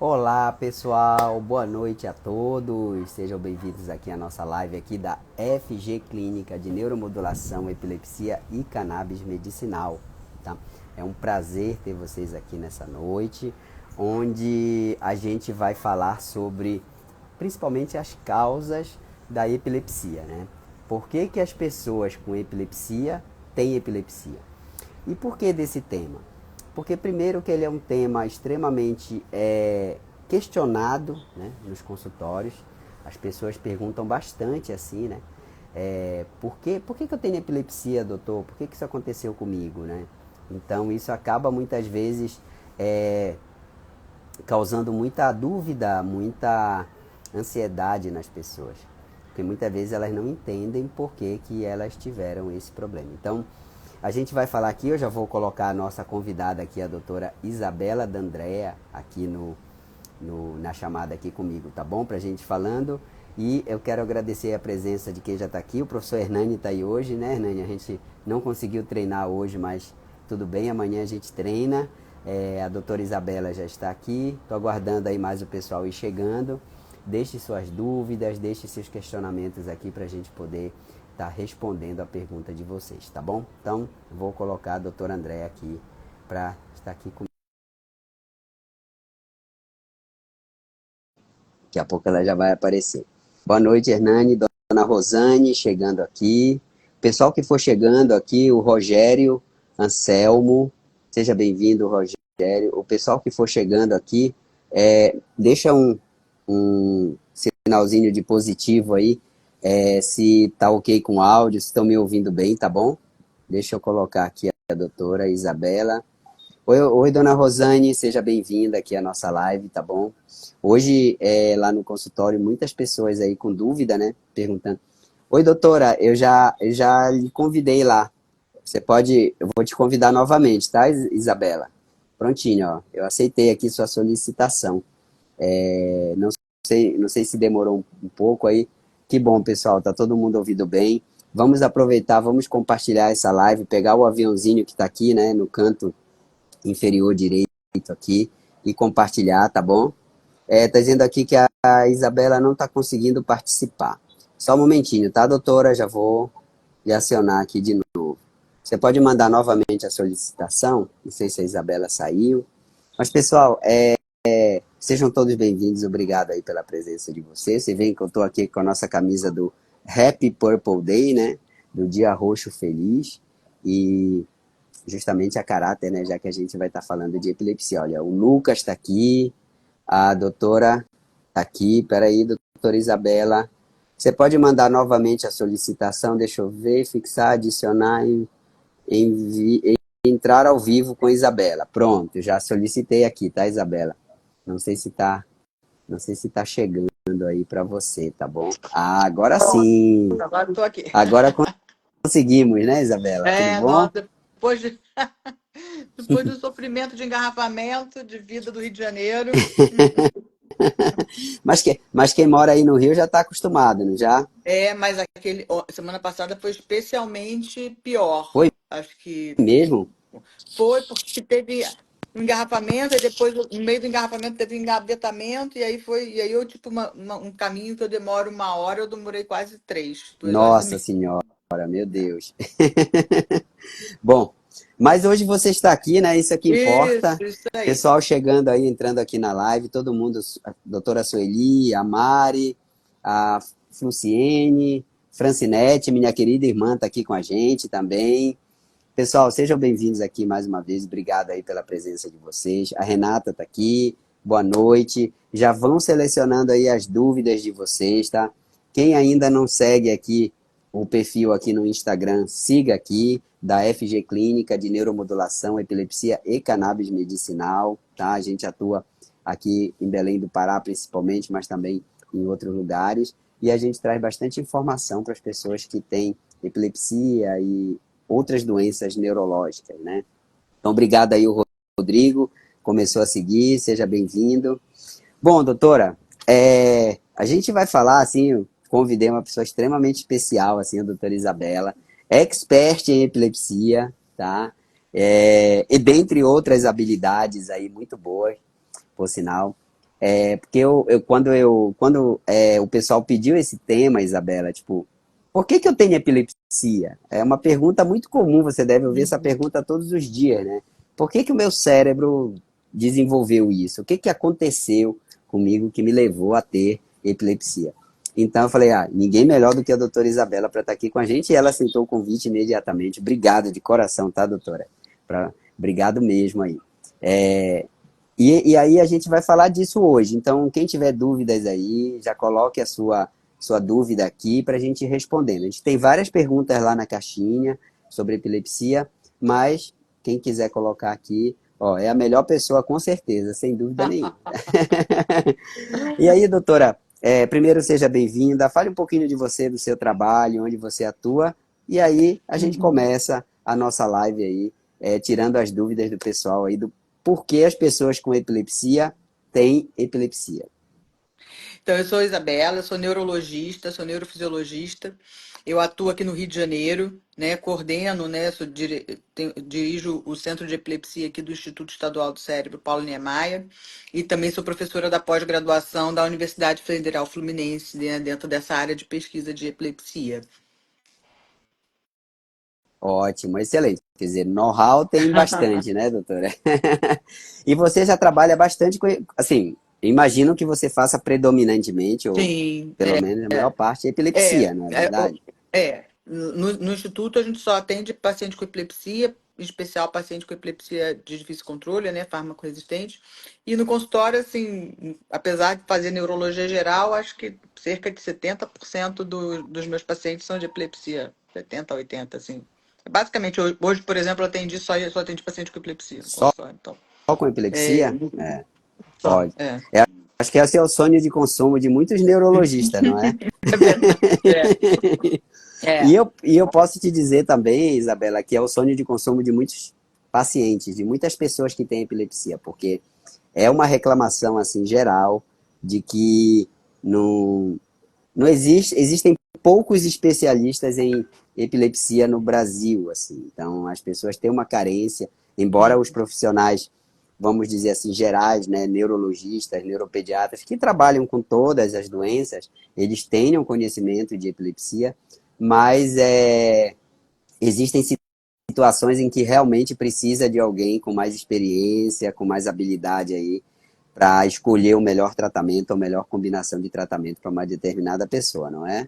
Olá pessoal, boa noite a todos, sejam bem-vindos aqui à nossa live aqui da FG Clínica de Neuromodulação, Epilepsia e Cannabis Medicinal, tá? É um prazer ter vocês aqui nessa noite, onde a gente vai falar sobre principalmente as causas da epilepsia, né? Por que que as pessoas com epilepsia têm epilepsia? E por que desse tema? Porque primeiro que ele é um tema extremamente questionado, né, nos consultórios. As pessoas perguntam bastante assim, né? Por que eu tenho epilepsia, doutor? Por que que isso aconteceu comigo, né? Então isso acaba muitas vezes causando muita dúvida, muita ansiedade nas pessoas. Porque muitas vezes elas não entendem por que que elas tiveram esse problema. Então, a gente vai falar aqui, eu já vou colocar a nossa convidada aqui, a doutora Isabela D'Andrea, aqui na chamada aqui comigo, tá bom? Pra gente falando. E eu quero agradecer a presença de quem já está aqui. O professor Hernani está aí hoje, né, Hernani? A gente não conseguiu treinar hoje, mas tudo bem, amanhã a gente treina. A doutora Isabela já está aqui. Estou aguardando aí mais o pessoal ir chegando. Deixe suas dúvidas, deixe seus questionamentos aqui para a gente poder estar respondendo a pergunta de vocês, tá bom? Então, vou colocar a doutora Andréa aqui para estar aqui comigo. Daqui a pouco ela já vai aparecer. Boa noite, Hernani, dona Rosane, chegando aqui. Pessoal que for chegando aqui, o Rogério Anselmo, seja bem-vindo, Rogério. O pessoal que for chegando aqui, deixa um sinalzinho de positivo aí, se tá ok com o áudio, se estão me ouvindo bem, tá bom? Deixa eu colocar aqui a doutora Isabela. Oi, dona Rosane, seja bem-vinda aqui à nossa live, tá bom? Hoje, lá no consultório, muitas pessoas aí com dúvida, né? Perguntando. Oi, doutora, eu já lhe convidei lá. Eu vou te convidar novamente, tá, Isabela? Prontinho, ó. Eu aceitei aqui sua solicitação. Não sei se demorou um pouco aí. Que bom, pessoal, tá todo mundo ouvindo bem. Vamos aproveitar, vamos compartilhar essa live, pegar o aviãozinho que tá aqui, né, no canto inferior direito aqui e compartilhar, tá bom? Tá dizendo aqui que a Isabela não está conseguindo participar. Só um momentinho, tá, doutora? Já vou lhe acionar aqui de novo. Você pode mandar novamente a solicitação? Não sei se a Isabela saiu. Mas, pessoal, sejam todos bem-vindos. Obrigado aí pela presença de vocês. Você vê que eu estou aqui com a nossa camisa do Happy Purple Day, né? Do Dia Roxo Feliz. E justamente a caráter, né? Já que a gente vai estar falando de epilepsia. Olha, o Lucas está aqui, a doutora está aqui. Peraí, doutora Isabela. Você pode mandar novamente a solicitação, deixa eu ver, fixar, adicionar, entrar ao vivo com a Isabela. Pronto, já solicitei aqui, tá, Isabela? Não sei se tá, não sei se tá chegando aí para você, tá bom? Ah, agora sim. Agora estou aqui. Agora conseguimos, né, Isabela? Tudo bom? Nossa, depois, depois do sofrimento de engarrafamento, de vida do Rio de Janeiro. Mas quem mora aí no Rio já está acostumado, não já? Mas semana passada foi especialmente pior. Foi Acho que mesmo? foi porque teve engarrafamento, e depois, no meio do engarrafamento, teve engavetamento, e aí eu, tipo, um caminho que eu demoro 1 hora, eu demorei quase 3, 2 horas e Nossa meia. Senhora, meu Deus. Bom, mas hoje você está aqui, né? Isso aqui importa. Isso aí. Pessoal chegando aí, entrando aqui na live, todo mundo, a doutora Sueli, a Mari, a Fluciene, Francinete, minha querida irmã, está aqui com a gente também. Pessoal, sejam bem-vindos aqui mais uma vez. Obrigado aí pela presença de vocês. A Renata está aqui. Boa noite. Já vão selecionando aí as dúvidas de vocês, tá? Quem ainda não segue aqui o perfil aqui no Instagram, siga aqui, da FG Clínica de Neuromodulação, Epilepsia e Cannabis Medicinal, tá? A gente atua aqui em Belém do Pará, principalmente, mas também em outros lugares. E a gente traz bastante informação para as pessoas que têm epilepsia e outras doenças neurológicas, né? Então, obrigado aí, o Rodrigo, começou a seguir, seja bem-vindo. Bom, doutora, a gente vai falar, assim, eu convidei uma pessoa extremamente especial, assim, a doutora Isabela, expert em epilepsia, tá? E dentre outras habilidades aí muito boas, por sinal. Porque o pessoal pediu esse tema, Isabela, tipo, por que eu tenho epilepsia? É uma pergunta muito comum, você deve ouvir essa Uhum. pergunta todos os dias, né? Por que o meu cérebro desenvolveu isso? O que aconteceu comigo que me levou a ter epilepsia? Então eu falei, ninguém melhor do que a doutora Isabela para estar aqui com a gente, e ela aceitou o convite imediatamente. Obrigado de coração, tá, doutora? Obrigado mesmo aí. E aí a gente vai falar disso hoje. Então, quem tiver dúvidas aí, já coloque a sua dúvida aqui para a gente ir respondendo. A gente tem várias perguntas lá na caixinha sobre epilepsia, mas quem quiser colocar aqui, ó, é a melhor pessoa com certeza, sem dúvida nenhuma. E aí, doutora, primeiro seja bem-vinda, fale um pouquinho de você, do seu trabalho, onde você atua, e aí a gente Uhum. começa a nossa live aí, tirando as dúvidas do pessoal aí do porquê as pessoas com epilepsia têm epilepsia. Então, eu sou Isabela, eu sou neurologista, sou neurofisiologista. Eu atuo aqui no Rio de Janeiro, né? Coordeno, né? Dirijo o Centro de Epilepsia aqui do Instituto Estadual do Cérebro, Paulo Niemeyer, e também sou professora da pós-graduação da Universidade Federal Fluminense, né? Dentro dessa área de pesquisa de epilepsia. Ótimo, excelente. Quer dizer, know-how tem bastante, né, doutora? E você já trabalha bastante com, assim, imagino que você faça predominantemente, ou Sim, pelo menos a maior parte, é, epilepsia, não é é, verdade? no Instituto a gente só atende paciente com epilepsia, em especial paciente com epilepsia de difícil controle, né, fármaco resistente. E no consultório, assim, apesar de fazer neurologia geral, acho que cerca de 70% dos meus pacientes são de epilepsia, 70, 80, assim. Basicamente, hoje, por exemplo, eu atendi só atendi paciente com epilepsia no Só consultório, então. com É, epilepsia? só, Ótimo. Acho que esse é o sonho de consumo de muitos neurologistas, não é? é verdade. É. E eu posso te dizer também, Isabela, que é o sonho de consumo de muitos pacientes, de muitas pessoas que têm epilepsia, porque é uma reclamação assim geral de que não, não existem poucos especialistas em epilepsia no Brasil, assim. Então as pessoas têm uma carência, embora os profissionais, vamos dizer assim, gerais, né, neurologistas, neuropediatras, que trabalham com todas as doenças, eles tenham conhecimento de epilepsia, mas existem situações em que realmente precisa de alguém com mais experiência, com mais habilidade aí, para escolher o melhor tratamento, a melhor combinação de tratamento para uma determinada pessoa, não é?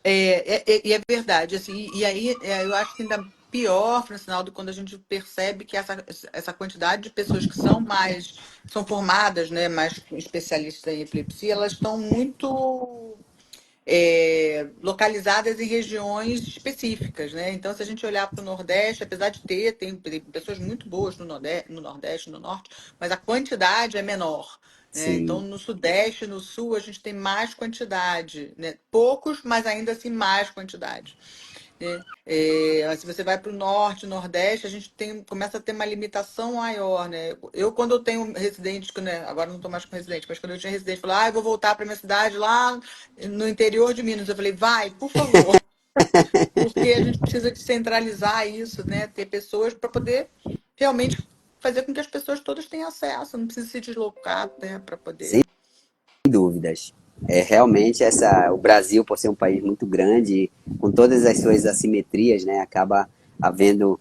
E é verdade, assim, e aí eu acho que ainda pior, Francinaldo, quando a gente percebe que essa quantidade de pessoas que são formadas, né, mais especialistas em epilepsia, elas estão muito localizadas em regiões específicas, né? Então, se a gente olhar para o Nordeste, apesar de tem pessoas muito boas no Nordeste, no Norte, mas a quantidade é menor. Né? Então, Sim, no Sudeste, no Sul, a gente tem mais quantidade, né? Poucos, mas ainda assim mais quantidade. Né? Se você vai para o norte, nordeste, a gente começa a ter uma limitação maior, né? Eu, quando eu tenho residente, né, agora não estou mais com residente, mas quando eu tinha residente, eu falei, eu vou voltar para minha cidade lá no interior de Minas. Eu falei, vai, por favor, porque a gente precisa descentralizar isso, né? Ter pessoas para poder realmente fazer com que as pessoas todas tenham acesso, não precisa se deslocar, né, para sem poder. dúvidas. Realmente o Brasil, por ser um país muito grande, com todas as suas assimetrias, né, acaba havendo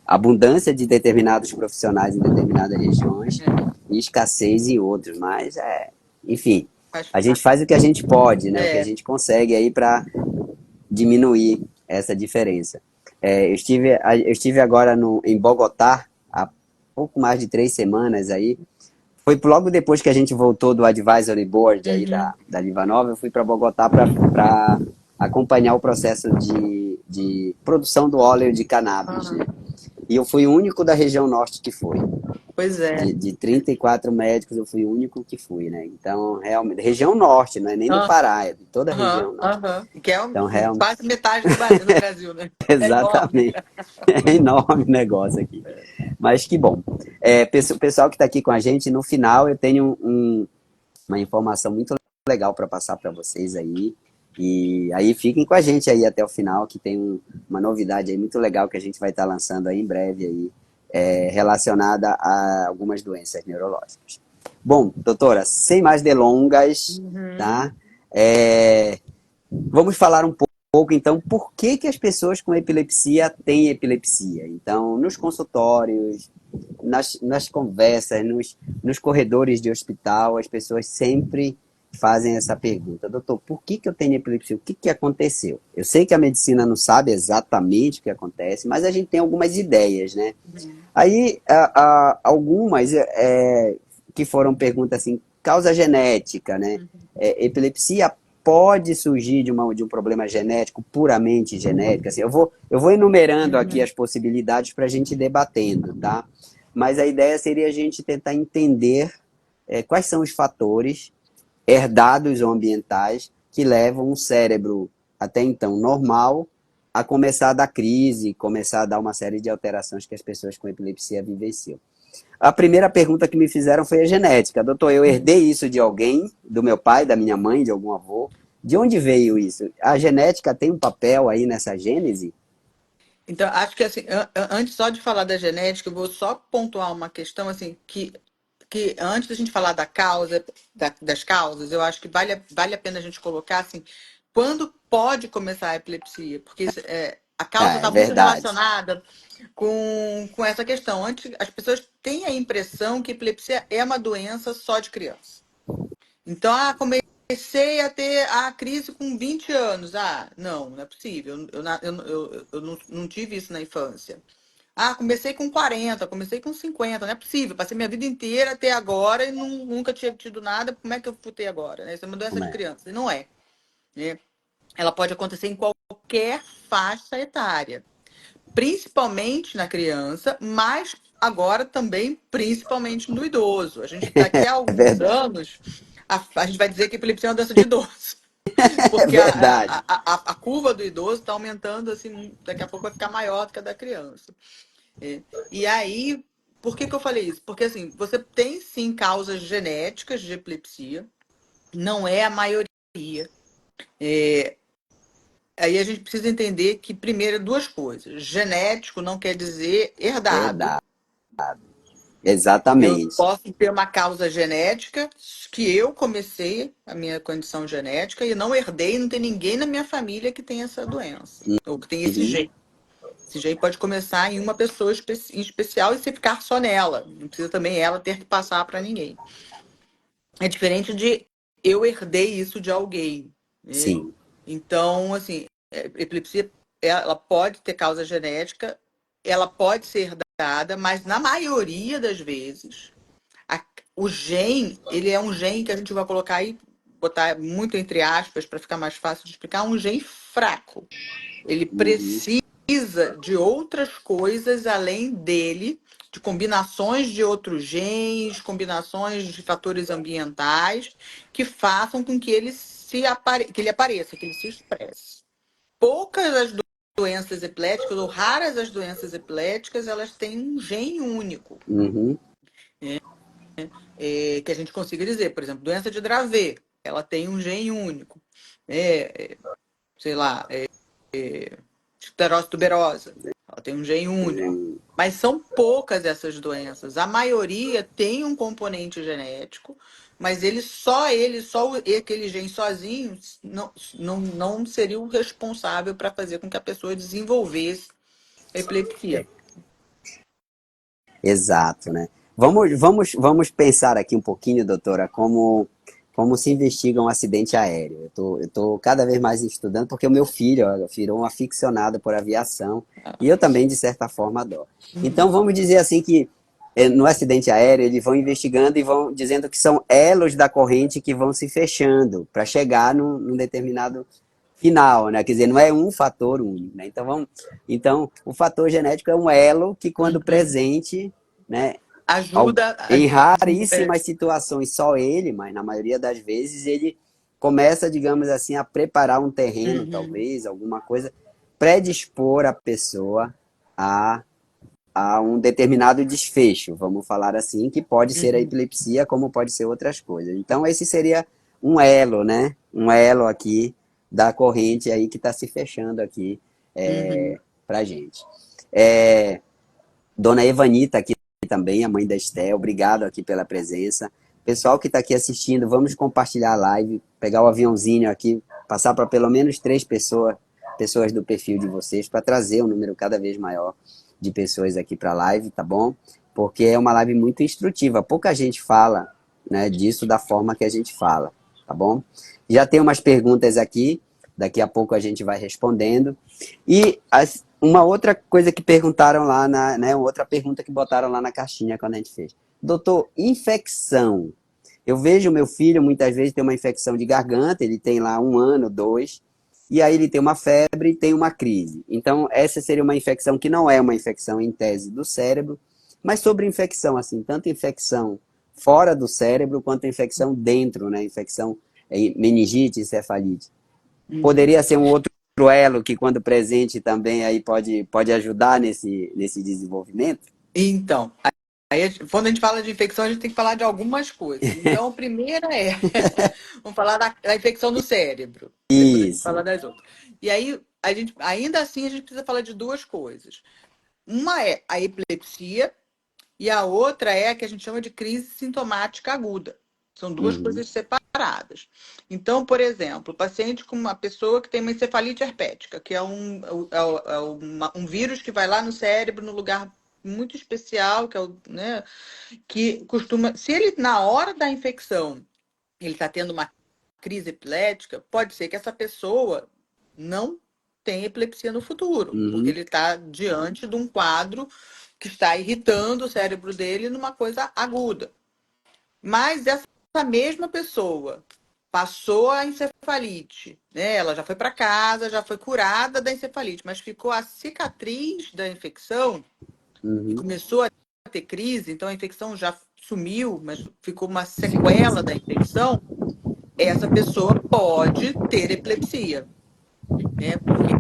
abundância de determinados profissionais em determinadas regiões É, e escassez em outros. Mas, enfim, faz a gente parte. faz o que a gente pode, né, o que a É. gente consegue aí para diminuir essa diferença. Eu estive agora em Bogotá há pouco mais de 3 semanas aí. Foi logo depois que a gente voltou do Advisory Board aí da, Uhum. da Livanova, eu fui para Bogotá para acompanhar o processo de produção do óleo de cannabis, né? Aham. E eu fui o único da região norte que foi. Pois é. De 34 médicos, eu fui o único que fui, né? Então, realmente, região norte, não é nem do Pará, é de toda a região Aham, norte. aham. Que é Então, realmente, quase metade do Brasil, né? É enorme. exatamente. É enorme o negócio aqui. Mas que bom. O pessoal que está aqui com a gente, no final eu tenho uma informação muito legal para passar para vocês aí. E aí fiquem com a gente aí até o final, que tem uma novidade aí muito legal que a gente vai estar lançando aí em breve aí, relacionada a algumas doenças neurológicas. Bom, doutora, sem mais delongas, Uhum. tá? É, vamos falar um pouco, então, por que que as pessoas com epilepsia têm epilepsia? Então, nos consultórios, nas conversas, nos corredores de hospital, as pessoas sempre fazem essa pergunta. Doutor, por que que eu tenho epilepsia? O que que aconteceu? Eu sei que a medicina não sabe exatamente o que acontece, mas a gente tem algumas ideias, né? Uhum. Aí, algumas que foram perguntas assim, causa genética, né? Uhum. Epilepsia pode surgir de um problema genético, puramente genético. Assim, eu vou enumerando aqui Uhum. as possibilidades para a gente ir debatendo, tá? Mas a ideia seria a gente tentar entender quais são os fatores herdados ou ambientais que levam um cérebro até então normal a começar a dar crise, começar a dar uma série de alterações que as pessoas com epilepsia vivenciam. A primeira pergunta que me fizeram foi a genética. Doutor, eu herdei isso de alguém, do meu pai, da minha mãe, de algum avô? De onde veio isso? A genética tem um papel aí nessa gênese? Então, acho que assim, antes só de falar da genética, eu vou só pontuar uma questão assim que antes da gente falar da causa, das causas, eu acho que vale a pena a gente colocar assim, quando pode começar a epilepsia, porque a causa Ah, é está muito verdade. relacionada com essa questão. Antes, as pessoas têm a impressão que epilepsia é uma doença só de criança. Então, comecei a ter a crise com 20 anos. Ah, não é possível. Eu não tive isso na infância. Ah, comecei com 40, comecei com 50, não é possível. Passei minha vida inteira até agora e nunca tinha tido nada. Como é que eu fui ter agora? Né? Isso é uma doença Como de é? criança. E não é. Né? Ela pode acontecer em qualquer faixa etária, principalmente na criança, mas agora também principalmente no idoso. A gente daqui a É alguns verdade. anos a gente vai dizer que epilepsia é uma doença de idoso, É porque verdade. a curva do idoso está aumentando assim, daqui a pouco vai ficar maior do que a da criança. É. E aí, por que eu falei isso? Porque assim, você tem sim causas genéticas de epilepsia, não é a maioria. É, aí a gente precisa entender que, primeiro, duas coisas. Genético não quer dizer herdado. Herdade. Eu Exatamente. posso ter uma causa genética que eu comecei a minha condição genética e não herdei, não tem ninguém na minha família que tem essa doença, ou que tem esse Uhum. gene. Esse gene pode começar em uma pessoa em especial e se ficar só nela. Não precisa também ela ter que passar para ninguém. É diferente de eu herdei isso de alguém, né? Sim. Então, assim, epilepsia, ela pode ter causa genética, ela pode ser herdada, mas na maioria das vezes, a- o gene, ele é um gene que a gente vai colocar aí, botar muito entre aspas para ficar mais fácil de explicar, um gene fraco. Ele Uhum. precisa de outras coisas além dele, de combinações de outros genes, combinações de fatores ambientais que façam com que que ele apareça, que ele se expresse. Poucas as doenças epiléticas, ou raras as doenças epiléticas, elas têm um gene único, Uhum. que a gente consiga dizer. Por exemplo, doença de Dravet, ela tem um gene único. Sei lá, esclerose tuberosa. Ela tem um gene único. Mas são poucas essas doenças. A maioria tem um componente genético, mas aquele gene sozinho não seria o responsável para fazer com que a pessoa desenvolvesse epilepsia. Exato, né? Vamos pensar aqui um pouquinho, doutora, como se investiga um acidente aéreo. Eu tô cada vez mais estudando, porque o meu filho ó, virou um aficionado por aviação, e eu também, de certa forma, adoro. Então, Uhum, vamos dizer assim que no acidente aéreo eles vão investigando e vão dizendo que são elos da corrente que vão se fechando para chegar num determinado final, né? Quer dizer, não é um fator único, né? Então, o fator genético é um elo que, quando uhum. presente, né, Ajuda em a raríssimas situações, só ele, mas na maioria das vezes ele começa, digamos assim, a preparar um terreno, uhum, talvez, alguma coisa, predispor a pessoa a, a um determinado desfecho, vamos falar assim, que pode ser a uhum, epilepsia, como pode ser outras coisas. Então, esse seria um elo, né? Um elo aqui da corrente aí que está se fechando aqui uhum, para gente. É, Dona Evanita aqui também, a mãe da Esté, obrigado aqui pela presença. pessoal que está aqui assistindo, vamos compartilhar a live, pegar o aviãozinho aqui, passar para pelo menos 3 pessoas, pessoas do perfil de vocês, para trazer um número cada vez maior de pessoas aqui para a live, tá bom? Porque é uma live muito instrutiva. Pouca gente fala, né, disso da forma que a gente fala, tá bom? Já tem umas perguntas aqui, daqui a pouco a gente vai respondendo. E uma outra coisa que perguntaram lá, né, outra pergunta que botaram lá na caixinha quando a gente fez. Doutor, infecção. Eu vejo meu filho muitas vezes ter uma infecção de garganta, ele tem lá 1 ano, 2, e aí ele tem uma febre e tem uma crise. Então, essa seria uma infecção que não é uma infecção em tese do cérebro, mas sobre infecção, assim, tanto infecção fora do cérebro quanto infecção dentro, né? Infecção meningite, encefalite. Poderia ser um outro elo que, quando presente, também aí pode ajudar nesse desenvolvimento? Então, quando a gente fala de infecção, a gente tem que falar de algumas coisas. Então, a primeira vamos falar da infecção no cérebro. Depois a gente fala Isso. das outras. E aí, ainda assim, a gente precisa falar de duas coisas. Uma é a epilepsia e a outra é a que a gente chama de crise sintomática aguda. São duas Uhum, coisas separadas. Então, por exemplo, o paciente com uma pessoa que tem uma encefalite herpética, que é um vírus que vai lá no cérebro, no lugar muito especial, que é né, que costuma. Se ele, na hora da infecção, ele está tendo uma crise epilética, pode ser que essa pessoa não tenha epilepsia no futuro, porque uhum, ele está diante de um quadro que está irritando o cérebro dele numa coisa aguda. Mas essa mesma pessoa passou a encefalite, né? Ela já foi para casa, já foi curada da encefalite, mas ficou a cicatriz da infecção e uhum. começou a ter crise, então a infecção já sumiu, mas ficou uma sequela da infecção, essa pessoa pode ter epilepsia, né? Porque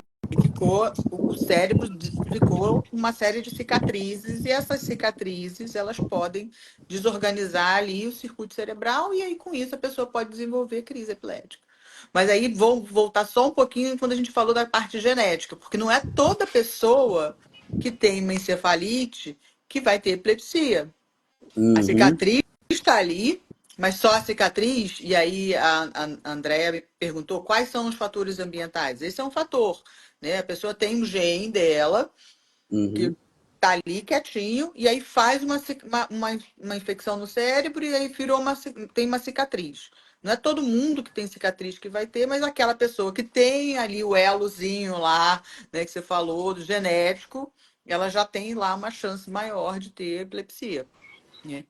o cérebro ficou uma série de cicatrizes e essas cicatrizes elas podem desorganizar ali o circuito cerebral e aí com isso a pessoa pode desenvolver crise epilética. Mas aí vou voltar só um pouquinho quando a gente falou da parte genética, porque não é toda pessoa que tem uma encefalite que vai ter epilepsia. A Uhum, cicatriz está ali, mas só a cicatriz. E aí a Andrea me perguntou quais são os fatores ambientais. Esse é um fator, né? A pessoa tem um gene dela que uhum, está ali quietinho e aí faz uma infecção no cérebro e aí tem uma cicatriz. Não é todo mundo que tem cicatriz que vai ter, mas aquela pessoa que tem ali o elozinho lá, né, que você falou, do genético, ela já tem lá uma chance maior de ter epilepsia, né?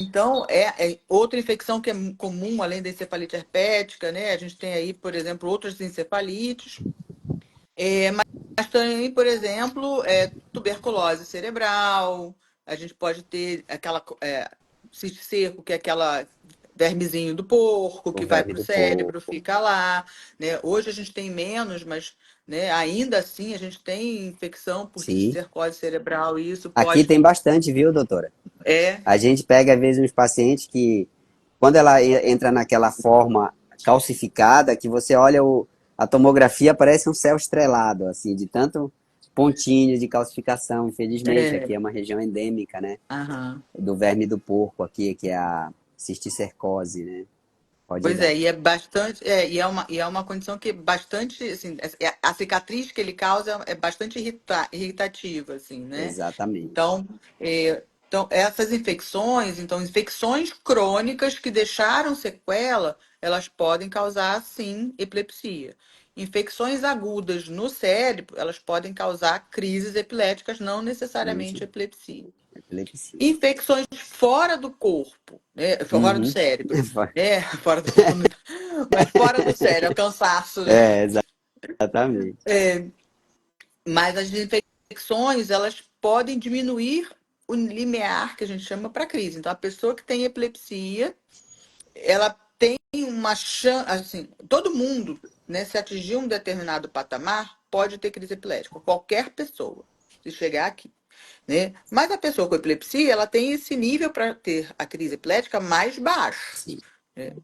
Então, é outra infecção que é comum, além da encefalite herpética, né? A gente tem aí, por exemplo, outras encefalites. Mas também, por exemplo, tuberculose cerebral. A gente pode ter aquela cisto seco, que é aquela vermezinho do porco o que vai verme para o do cérebro, porco. fica lá, né? Hoje a gente tem menos, mas né, ainda assim a gente tem infecção por Sim. cisticercose cerebral e isso Aqui pode. tem bastante, viu, doutora? É, A gente pega, às vezes, uns pacientes que, quando ela entra naquela forma calcificada, que você olha a tomografia, parece um céu estrelado, assim, de tanto pontinho de calcificação. Infelizmente, aqui é. é uma região endêmica, né? Aham. Do verme do porco aqui, que é a cisticercose, né? Pode Pois dar. é, e é bastante, e é uma condição que é bastante, assim, a cicatriz que ele causa é bastante irritativa, assim, né? Exatamente. Então, essas infecções, então, infecções crônicas que deixaram sequela, elas podem causar, sim, epilepsia. Infecções agudas no cérebro, elas podem causar crises epiléticas, não necessariamente Uhum. epilepsia. Epilepsia. Infecções fora do corpo, né? Fora do Uhum. cérebro, né? Fora do corpo, mas fora do cérebro, é o cansaço, né? É, exatamente. Mas as infecções, elas podem diminuir o limiar que a gente chama para crise. Então, a pessoa que tem epilepsia, ela tem uma chance, assim, todo mundo, né, se atingir um determinado patamar, pode ter crise epilética, qualquer pessoa, se chegar aqui. Né? Mas a pessoa com epilepsia, ela tem esse nível para ter a crise epilética mais baixo. Sim. Né?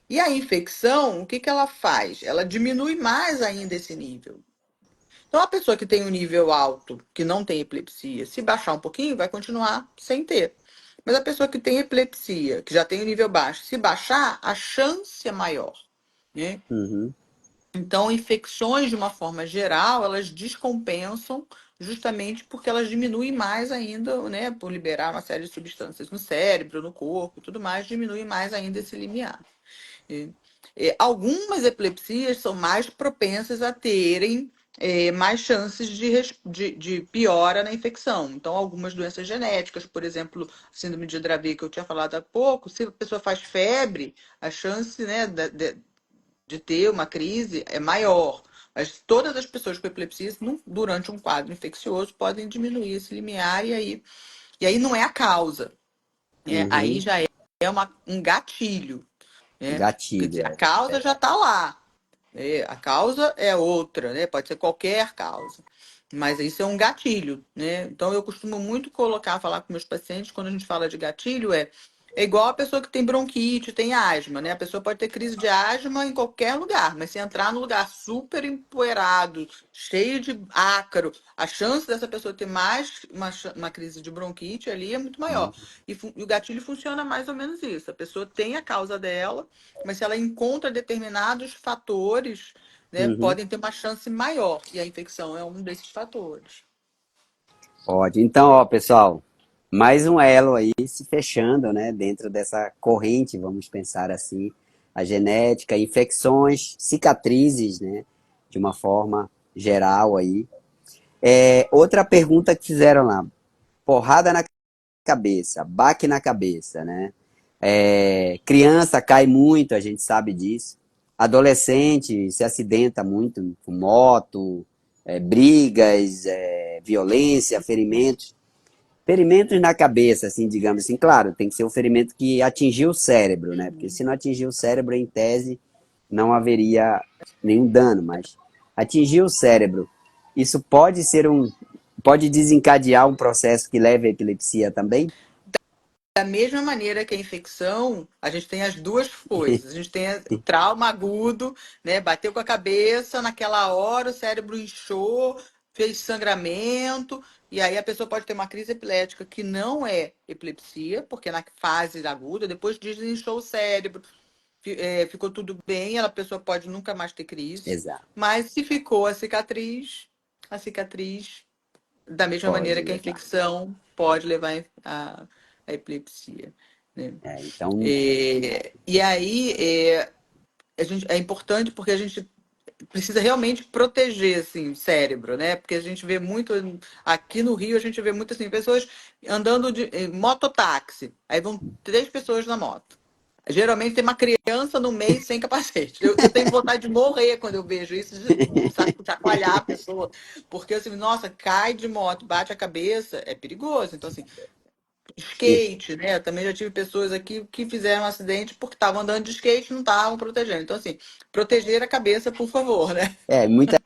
E a infecção, o que que ela faz? Ela diminui mais ainda esse nível. Então, a pessoa que tem um nível alto, que não tem epilepsia, se baixar um pouquinho, vai continuar sem ter. Mas a pessoa que tem epilepsia, que já tem o nível baixo, se baixar, a chance é maior, né? Uhum, Então, infecções, de uma forma geral, elas descompensam justamente porque elas diminuem mais ainda, né? Por liberar uma série de substâncias no cérebro, no corpo, tudo mais, diminui mais ainda esse limiar. E, algumas epilepsias são mais propensas a terem mais chances de piora na infecção. Então, algumas doenças genéticas, por exemplo, síndrome de Dravet, que eu tinha falado há pouco, se a pessoa faz febre, a chance, né, de ter uma crise é maior. Mas todas as pessoas com epilepsia, durante um quadro infeccioso, podem diminuir esse limiar e aí não é a causa. Aí uhum. já é um gatilho, né? Quer Gatilho, dizer, a é. causa já está lá. A causa é outra, né? Pode ser qualquer causa. Mas isso é um gatilho, né? Então eu costumo muito falar com meus pacientes, quando a gente fala de gatilho, é igual a pessoa que tem bronquite, tem asma, né? A pessoa pode ter crise de asma em qualquer lugar, mas se entrar num lugar super empoeirado, cheio de ácaro, a chance dessa pessoa ter mais uma crise de bronquite ali é muito maior. Uhum, E o gatilho funciona mais ou menos isso. A pessoa tem a causa dela, mas se ela encontra determinados fatores, né, uhum. podem ter uma chance maior. E a infecção é um desses fatores. Pode. Então, ó, pessoal, mais um elo aí se fechando, né, dentro dessa corrente, vamos pensar assim, a genética, infecções, cicatrizes, né, de uma forma geral aí. Outra pergunta que fizeram lá, porrada na cabeça, baque na cabeça, né? Criança cai muito, a gente sabe disso. Adolescente se acidenta muito com moto, brigas, violência, ferimentos. Ferimentos na cabeça, assim, digamos assim, claro, tem que ser um ferimento que atingiu o cérebro, né? Porque Uhum. se não atingir o cérebro, em tese, não haveria nenhum dano, mas atingir o cérebro, isso pode desencadear um processo que leve à epilepsia também? Da mesma maneira que a infecção, a gente tem as duas coisas. A gente tem o trauma agudo, né? Bateu com a cabeça, naquela hora o cérebro inchou, fez sangramento, e aí a pessoa pode ter uma crise epilética que não é epilepsia, porque na fase aguda, depois desinchou o cérebro, ficou tudo bem, a pessoa pode nunca mais ter crise. Exato, Mas se ficou a cicatriz da mesma pode maneira que a levar. infecção pode levar à epilepsia, né? Então, E aí é importante porque a gente precisa realmente proteger assim, o cérebro, né? Porque a gente vê muito aqui no Rio, a gente vê muito assim, pessoas andando de mototáxi. Aí vão 3 pessoas na moto. Geralmente tem uma criança no meio sem capacete. Eu tenho vontade de morrer quando eu vejo isso, de chacoalhar a pessoa. Porque assim, nossa, cai de moto, bate a cabeça, é perigoso. Então, assim, skate, né? Eu também já tive pessoas aqui que fizeram um acidente porque estavam andando de skate e não estavam protegendo. Então, assim, proteger a cabeça, por favor, né? muitas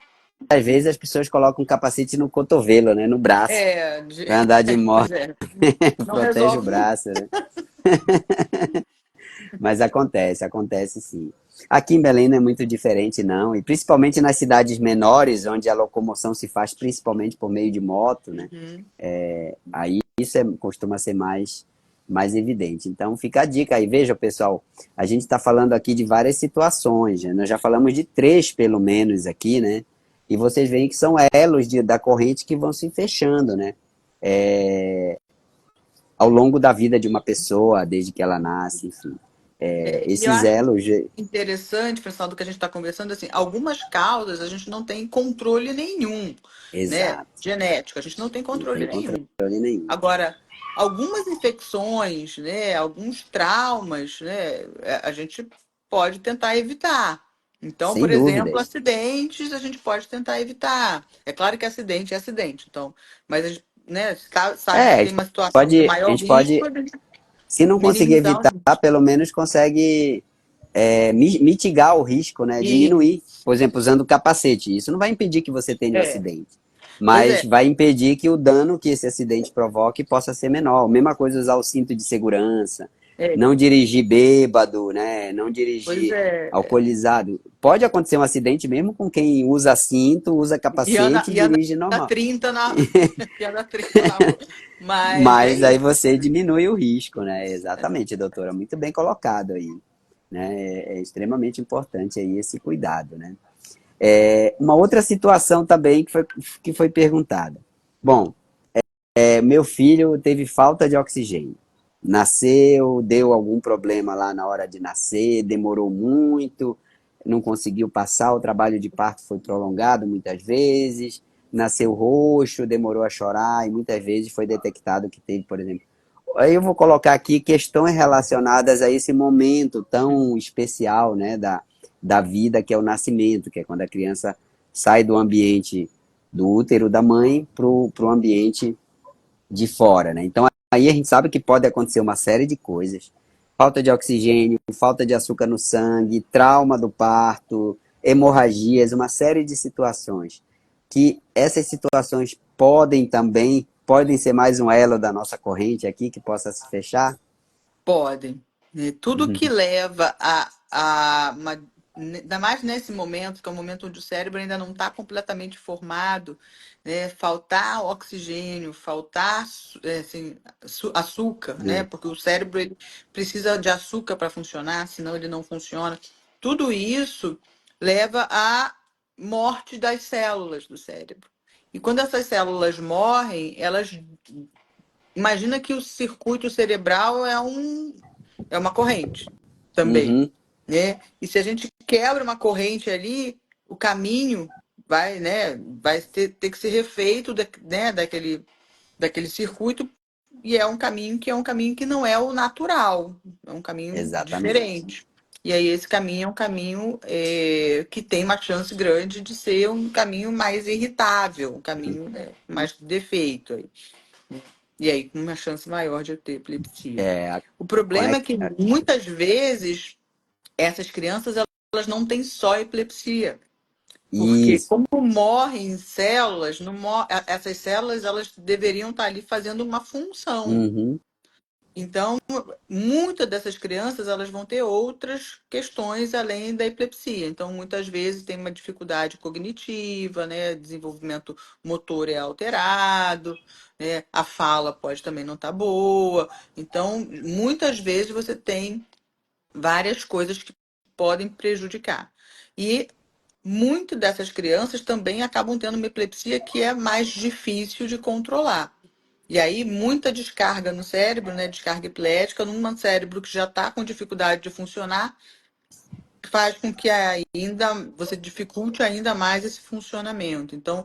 vezes as pessoas colocam um capacete no cotovelo, né, no braço, É, para andar de pois moto, é. Não protege o resolve nunca. braço, né? Mas acontece sim. Aqui em Belém não é muito diferente, não, e principalmente nas cidades menores, onde a locomoção se faz principalmente por meio de moto, né? Uhum. Aí isso costuma ser mais evidente. Então fica a dica aí. Veja, pessoal, a gente está falando aqui de várias situações, né? Nós já falamos de três, pelo menos, aqui, né? E vocês veem que são elos da corrente que vão se fechando, né? Ao longo da vida de uma pessoa, desde que ela nasce, enfim. E eu Esses acho elos. interessante, pessoal, do que a gente está conversando, assim, algumas causas a gente não tem controle nenhum, né? Exato. Genético, a gente não tem Não controle tem controle nenhum. nenhum. Agora, algumas infecções, né, alguns traumas, né, a gente pode tentar evitar. Então, Sem por exemplo, dúvidas. acidentes a gente pode tentar evitar. É claro que acidente é acidente, então, mas a gente, né, sabe que A tem gente uma situação de a maior gente risco, pode, a gente se não conseguir minimizar o evitar, risco. pelo menos consegue mitigar o risco, né? E, Diminuir, por exemplo, usando o capacete. Isso não vai impedir que você tenha um é, acidente, pois mas é. vai impedir que o dano que esse acidente provoque possa ser menor. Mesma coisa usar o cinto de segurança, É, não dirigir bêbado, né? Não pois dirigir é. alcoolizado. Pode acontecer um acidente mesmo com quem usa cinto, usa capacete e E anda dirige a normal. 30 e anda a 30 na rua. Mas é Mas aí isso. você diminui o risco, né? Exatamente, doutora. Muito bem colocado aí. Né? É extremamente importante aí esse cuidado, né? Uma outra situação também que foi perguntada. Bom, meu filho teve falta de oxigênio. Nasceu, deu algum problema lá na hora de nascer, demorou muito, não conseguiu passar, o trabalho de parto foi prolongado muitas vezes, nasceu roxo, demorou a chorar e muitas vezes foi detectado que teve, por exemplo. Aí eu vou colocar aqui questões relacionadas a esse momento tão especial, né, da vida, que é o nascimento, que é quando a criança sai do ambiente do útero da mãe para o ambiente de fora, né? Então aí a gente sabe que pode acontecer uma série de coisas. Falta de oxigênio, falta de açúcar no sangue, trauma do parto, hemorragias, uma série de situações. Que essas situações podem ser mais um elo da nossa corrente aqui que possa se fechar. Podem. Né? Tudo que leva a uma. Ainda mais nesse momento, que é um momento onde o cérebro ainda não está completamente formado, né? Faltar oxigênio, faltar assim, açúcar, né? É. Porque o cérebro ele precisa de açúcar para funcionar, senão ele não funciona. Tudo isso leva à morte das células do cérebro. E quando essas células morrem, elas imagina que o circuito cerebral é uma corrente também, Uhum, né? E se a gente quebra uma corrente ali, o caminho vai, né, vai ter que ser refeito, né, daquele circuito, e é um caminho que não é o natural, é um caminho exatamente. diferente. E aí esse caminho é um caminho que tem uma chance grande de ser um caminho mais irritável, um caminho, né, mais defeito. E aí, com uma chance maior de eu ter epilepsia. É, a O problema é conec... que muitas vezes essas crianças elas não têm só epilepsia, porque Isso. como morrem células, não essas células elas deveriam estar ali fazendo uma função. Uhum, Então, muitas dessas crianças elas vão ter outras questões além da epilepsia. Então, muitas vezes tem uma dificuldade cognitiva, né? Desenvolvimento motor é alterado, né? A fala pode também não estar boa. Então, muitas vezes você tem várias coisas que podem prejudicar. E muitas dessas crianças também acabam tendo uma epilepsia que é mais difícil de controlar. E aí, muita descarga no cérebro, né? Descarga epilética, num cérebro que já está com dificuldade de funcionar, faz com que ainda você dificulte ainda mais esse funcionamento. Então,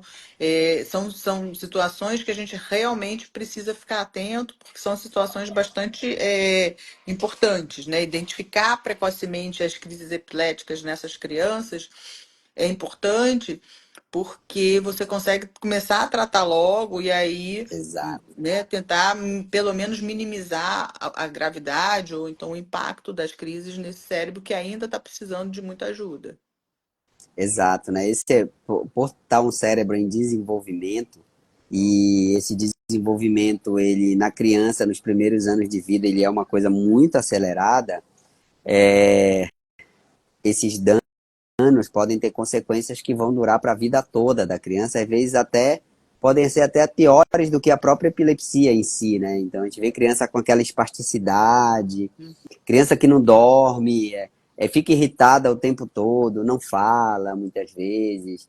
são situações que a gente realmente precisa ficar atento, porque são situações bastante importantes, né? Identificar precocemente as crises epiléticas nessas crianças é importante, porque você consegue começar a tratar logo e aí, exato. né, tentar pelo menos minimizar a gravidade ou então o impacto das crises nesse cérebro que ainda está precisando de muita ajuda. Exato, né? Por estar um cérebro em desenvolvimento, e esse desenvolvimento, ele na criança, nos primeiros anos de vida, ele é uma coisa muito acelerada, esses danos podem ter consequências que vão durar para a vida toda da criança, às vezes até podem ser até piores do que a própria epilepsia em si, né? Então a gente vê criança com aquela espasticidade, criança que não dorme, fica irritada o tempo todo, não fala muitas vezes,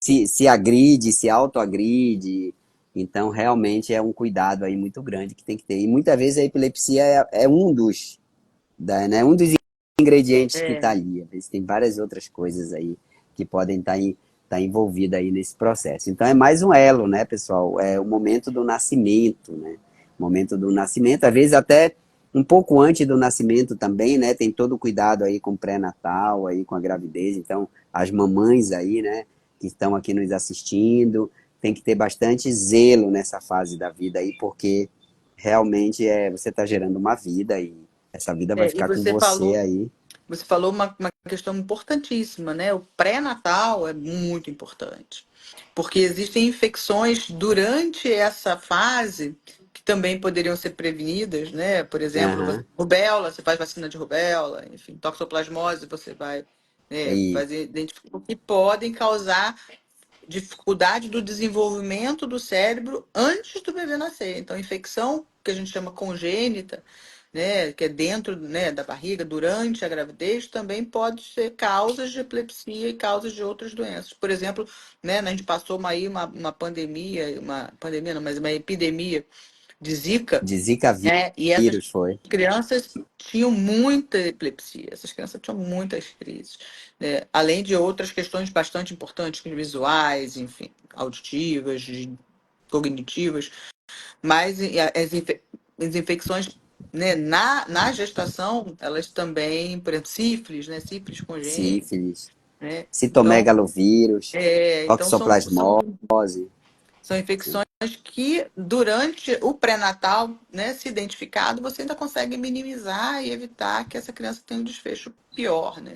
se agride, se autoagride. Então, realmente é um cuidado aí muito grande que tem que ter. E muitas vezes a epilepsia é né, um dos ingredientes que está É, ali. Às vezes tem várias outras coisas aí que podem tá envolvidas aí nesse processo. Então, é mais um elo, né, pessoal? É o momento do nascimento, né? O momento do nascimento, às vezes até um pouco antes do nascimento também, né? Tem todo o cuidado aí com o pré-natal, aí com a gravidez. Então, as mamães aí, né, que estão aqui nos assistindo, tem que ter bastante zelo nessa fase da vida aí, porque realmente você está gerando uma vida e essa vida vai e ficar com você aí. você falou uma questão importantíssima, né? O pré-natal é muito importante, porque existem infecções durante essa fase que também poderiam ser prevenidas, né? Por exemplo, Aham. rubéola, você faz vacina de rubéola, enfim, toxoplasmose, você vai, né, E fazer identificação que podem causar dificuldade do desenvolvimento do cérebro antes do bebê nascer. Então, infecção, que a gente chama congênita, né, que é dentro, né, da barriga, durante a gravidez, também pode ser causas de epilepsia e causas de outras doenças. Por exemplo, né, a gente passou uma pandemia, não, mas uma epidemia de Zika, de Zika né, e essas vírus foi. crianças tinham muita epilepsia, essas crianças tinham muitas crises, né? Além de outras questões bastante importantes, visuais, enfim, auditivas, cognitivas, mas as infecções, né, na gestação, elas também, por exemplo, sífilis, né, sífilis congênita, Sífilis, né? Então, citomegalovírus, então toxoplasmose. são infecções que, durante o pré-natal, né, se identificado, você ainda consegue minimizar e evitar que essa criança tenha um desfecho pior, né?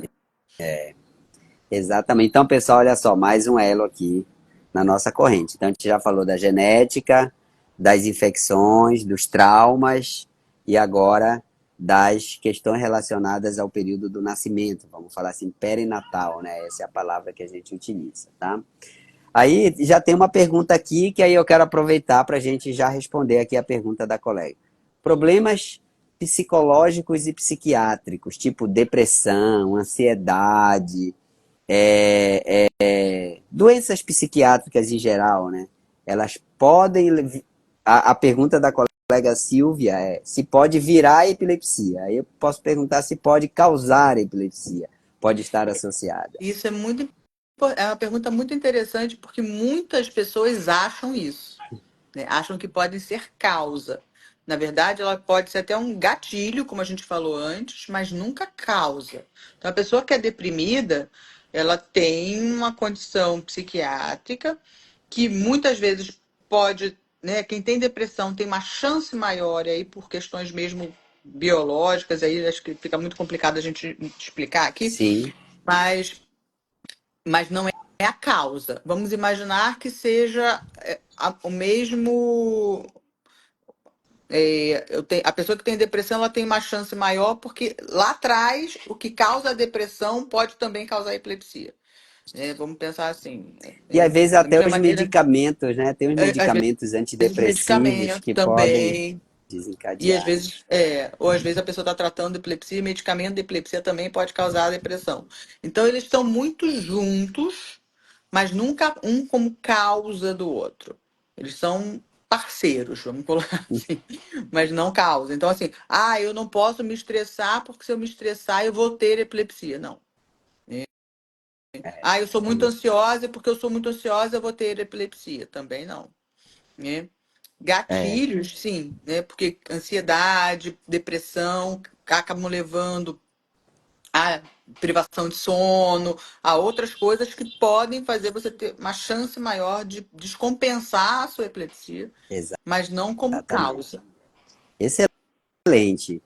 Exatamente. Então, pessoal, olha só, mais um elo aqui na nossa corrente. Então, a gente já falou da genética, das infecções, dos traumas e agora das questões relacionadas ao período do nascimento. Vamos falar assim, perinatal, né? Essa é a palavra que a gente utiliza, tá? Aí já tem uma pergunta aqui que aí eu quero aproveitar para a gente já responder aqui a pergunta da colega. Problemas psicológicos e psiquiátricos, tipo depressão, ansiedade, doenças psiquiátricas em geral, né? Elas podem. A pergunta da colega Silvia é se pode virar epilepsia. Aí eu posso perguntar se pode causar epilepsia. Pode estar associada. Isso é uma pergunta muito interessante porque muitas pessoas acham isso, né? Acham que pode ser causa. Na verdade, ela pode ser até um gatilho, como a gente falou antes, mas nunca causa. Então, a pessoa que é deprimida, ela tem uma condição psiquiátrica que muitas vezes pode, né? Quem tem depressão tem uma chance maior aí por questões mesmo biológicas, aí acho que fica muito complicado a gente explicar aqui, Sim. mas não é a causa. Vamos imaginar que seja o mesmo. A pessoa que tem depressão ela tem uma chance maior porque lá atrás o que causa a depressão pode também causar epilepsia. Né? Vamos pensar assim, E às vezes da até mesma os maneira, medicamentos, né? Tem os às medicamentos vezes antidepressivos medicamento que podem também. E às desencadear, né? vezes, ou às vezes a pessoa está tratando de epilepsia e medicamento de epilepsia também pode causar depressão. Então, eles estão muito juntos, mas nunca um como causa do outro. Eles são parceiros, vamos colocar assim, mas não causa. Então, assim, eu não posso me estressar porque se eu me estressar eu vou ter epilepsia. Não. Eu sou muito ansiosa e porque eu sou muito ansiosa eu vou ter epilepsia. Também não. Né? É, Gatilhos, sim, né? Porque ansiedade, depressão acabam levando a privação de sono, a outras coisas que podem fazer você ter uma chance maior de descompensar a sua epilepsia, mas não como exatamente. causa. Excelente.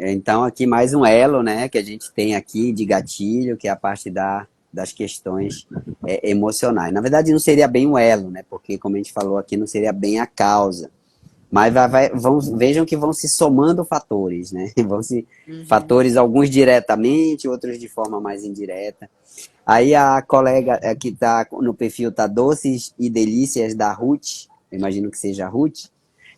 Então, aqui mais um elo, né, que a gente tem aqui de gatilho, que é a parte das questões emocionais. Na verdade, não seria bem um elo, né, porque, como a gente falou aqui, não seria bem a causa. Mas vejam que vão se somando fatores, né? Uhum. Fatores, alguns diretamente, outros de forma mais indireta. Aí a colega que está no perfil tá Doces e Delícias da Ruth, eu imagino que seja a Ruth.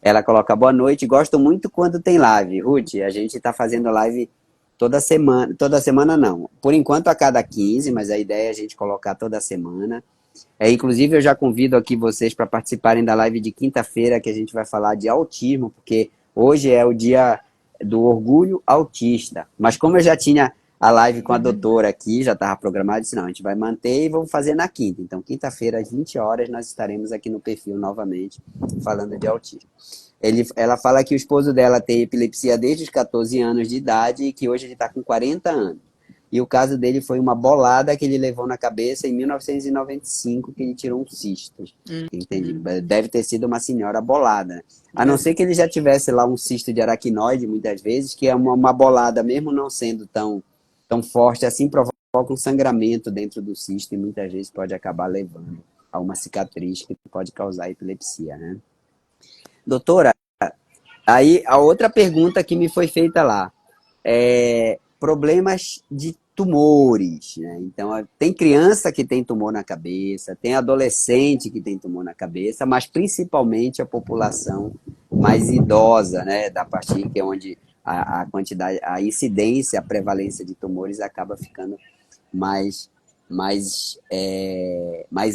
Ela coloca boa noite, gosto muito quando tem live. Ruth, a gente está fazendo live toda semana não. Por enquanto a cada 15, mas a ideia é a gente colocar toda semana. Inclusive, eu já convido aqui vocês para participarem da live de quinta-feira, que a gente vai falar de autismo, porque hoje é o dia do orgulho autista. Mas como eu já tinha a live com a Uhum. doutora aqui, já estava programado, disse, não, a gente vai manter e vamos fazer na quinta. Então, quinta-feira, às 20 horas, nós estaremos aqui no perfil novamente, falando de autismo. Ela fala que o esposo dela tem epilepsia desde os 14 anos de idade e que hoje ele está com 40 anos. E o caso dele foi uma bolada que ele levou na cabeça em 1995, que ele tirou um cisto. Entendi. Uhum. Deve ter sido uma senhora bolada. A não ser que ele já tivesse lá um cisto de aracnoide, muitas vezes, que é uma bolada, mesmo não sendo tão forte assim, provoca um sangramento dentro do cisto e muitas vezes pode acabar levando a uma cicatriz que pode causar epilepsia, né? Doutora, Aí, a outra pergunta que me foi feita lá é problemas de tumores, né? Então, tem criança que tem tumor na cabeça, tem adolescente que tem tumor na cabeça, mas principalmente a população mais idosa, né? Da partir que é onde a quantidade, a incidência, a prevalência de tumores acaba ficando mais mais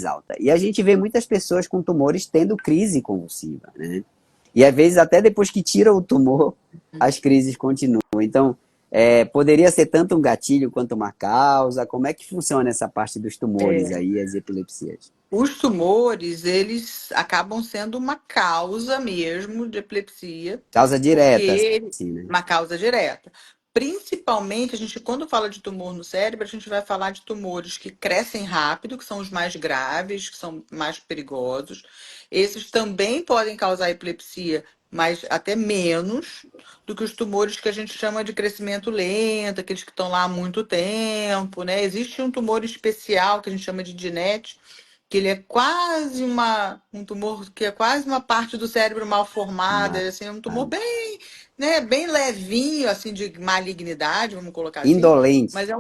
alta. E a gente vê muitas pessoas com tumores tendo crise convulsiva, né? E às vezes até depois que tira o tumor, as crises continuam. Então, poderia ser tanto um gatilho quanto uma causa. Como é que funciona essa parte dos tumores É. aí, as epilepsias? Os tumores, eles acabam sendo uma causa mesmo de epilepsia, Causa direta, porque assim, né? uma causa direta. Principalmente, a gente, quando fala de tumor no cérebro, a gente vai falar de tumores que crescem rápido, que são os mais graves, que são mais perigosos. Esses também podem causar epilepsia, mas até menos do que os tumores que a gente chama de crescimento lento, aqueles que estão lá há muito tempo, né? Existe um tumor especial que a gente chama de DINET, que ele é quase um tumor que é quase uma parte do cérebro mal formada, assim, é um tumor bem, né, bem levinho, assim, de malignidade, vamos colocar assim, Indolente. mas é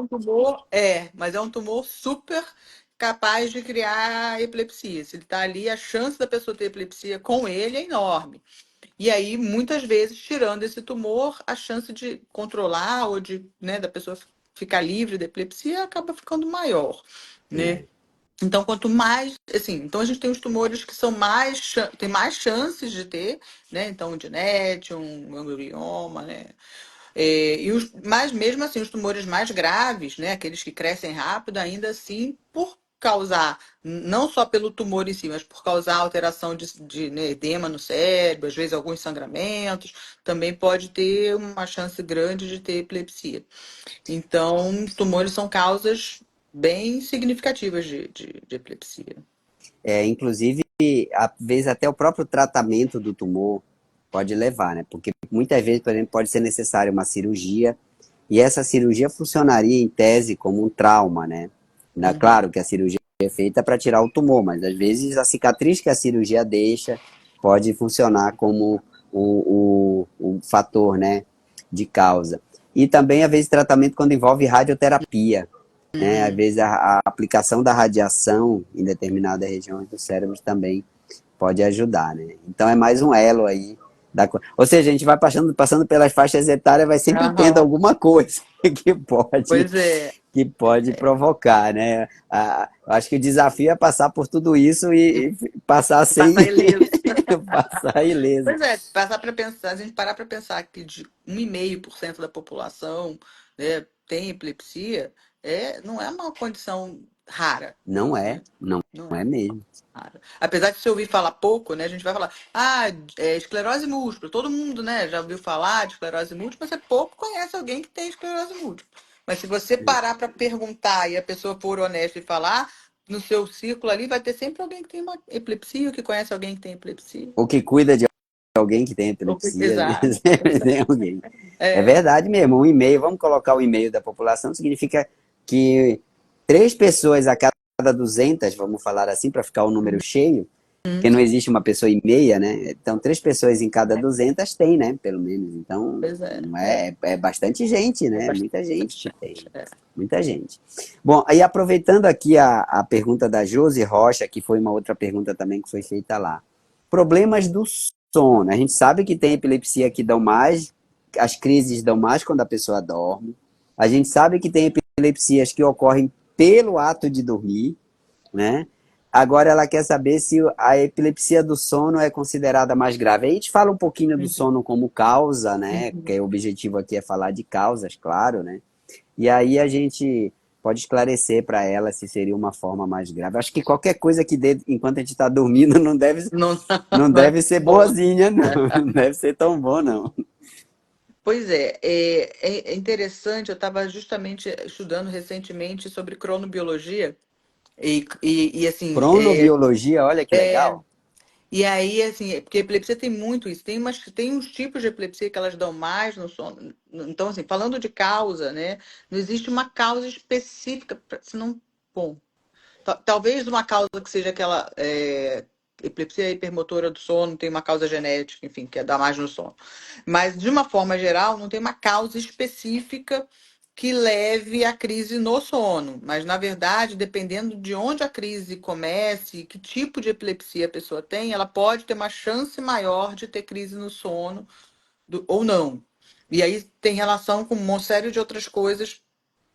um tumor super capaz de criar epilepsia. Se ele está ali, a chance da pessoa ter epilepsia com ele é enorme. E aí, muitas vezes, tirando esse tumor, a chance de controlar ou de, né, da pessoa ficar livre da epilepsia acaba ficando maior, né? É. Então, quanto mais, assim, então a gente tem os tumores que são tem mais chances de ter, né? Então, um DINET, um ganglioma, né? Mas mesmo assim, os tumores mais graves, né? Aqueles que crescem rápido, ainda assim, por causar, não só pelo tumor em si, mas por causar alteração né, edema no cérebro, às vezes alguns sangramentos, também pode ter uma chance grande de ter epilepsia. Então, os tumores são causas bem significativas de epilepsia. Inclusive, às vezes até o próprio tratamento do tumor pode levar, né? Porque muitas vezes, por exemplo, pode ser necessária uma cirurgia e essa cirurgia funcionaria em tese como um trauma, né? Uhum. Claro que a cirurgia é feita para tirar o tumor, mas às vezes a cicatriz que a cirurgia deixa pode funcionar como o fator, né, de causa. E também, às vezes, tratamento quando envolve radioterapia, né? Às Uhum. vezes a aplicação da radiação em determinadas regiões do cérebro também pode ajudar, né? Então é mais um elo aí. Ou seja, a gente vai passando pelas faixas etárias, vai sempre tendo Aham. alguma coisa que pode, Pois é, que pode provocar, né? Acho que o desafio é passar por tudo isso e e passar passar sem ileso. passar ileso. Pois é, passar para pensar, a gente parar para pensar que de 1,5% da população, né, tem epilepsia, não é uma condição rara, Não é, né? não Não é é. mesmo. Rara. Apesar de se ouvir falar pouco, né, a gente vai falar, esclerose múltipla. Todo mundo, né, já ouviu falar de esclerose múltipla, mas é pouco conhece alguém que tem esclerose múltipla. Mas se você parar para perguntar e a pessoa for honesta e falar, no seu círculo ali vai ter sempre alguém que tem uma epilepsia, ou que conhece alguém que tem epilepsia. Ou que cuida de alguém que tem epilepsia, né? Exato, Sempre tem exato. alguém. É É. verdade mesmo. Um e-mail, vamos colocar o e-mail da população, significa que 3 pessoas a cada 200, vamos falar assim, para ficar o número cheio, porque não existe uma pessoa e meia, né? Então, 3 pessoas em cada 200 tem, né? Pelo menos. Então, Pois é, não é bastante gente, é né? Muita gente que tem. bastante. É. Muita gente. Bom, aí aproveitando aqui a pergunta da Josi Rocha, que foi uma outra pergunta também que foi feita lá. Problemas do sono. A gente sabe que tem epilepsia que dão mais, as crises dão mais quando a pessoa dorme. A gente sabe que tem epilepsias que ocorrem pelo ato de dormir, né? Agora ela quer saber se a epilepsia do sono é considerada mais grave. Aí a gente fala um pouquinho do Uhum, sono como causa, né? uhum. Que o objetivo aqui é falar de causas, claro, né? E aí a gente pode esclarecer para ela se seria uma forma mais grave. Acho que qualquer coisa que dê enquanto a gente está dormindo Não, não não é deve ser bom. boazinha, não. Não deve ser tão bom, não. Pois é interessante. Eu estava justamente estudando recentemente sobre cronobiologia e assim, Cronobiologia, olha que é, legal. e aí assim, porque a epilepsia tem muito isso. Tem uns tipos de epilepsia que elas dão mais no sono. Então assim, falando de causa, né? Não existe uma causa específica, senão, bom, talvez uma causa que seja aquela epilepsia hipermotora do sono tem uma causa genética, enfim, que é dar mais no sono. Mas, de uma forma geral, não tem uma causa específica que leve à crise no sono. Mas, na verdade, dependendo de onde a crise comece, que tipo de epilepsia a pessoa tem, ela pode ter uma chance maior de ter crise no sono ou não. E aí tem relação com uma série de outras coisas,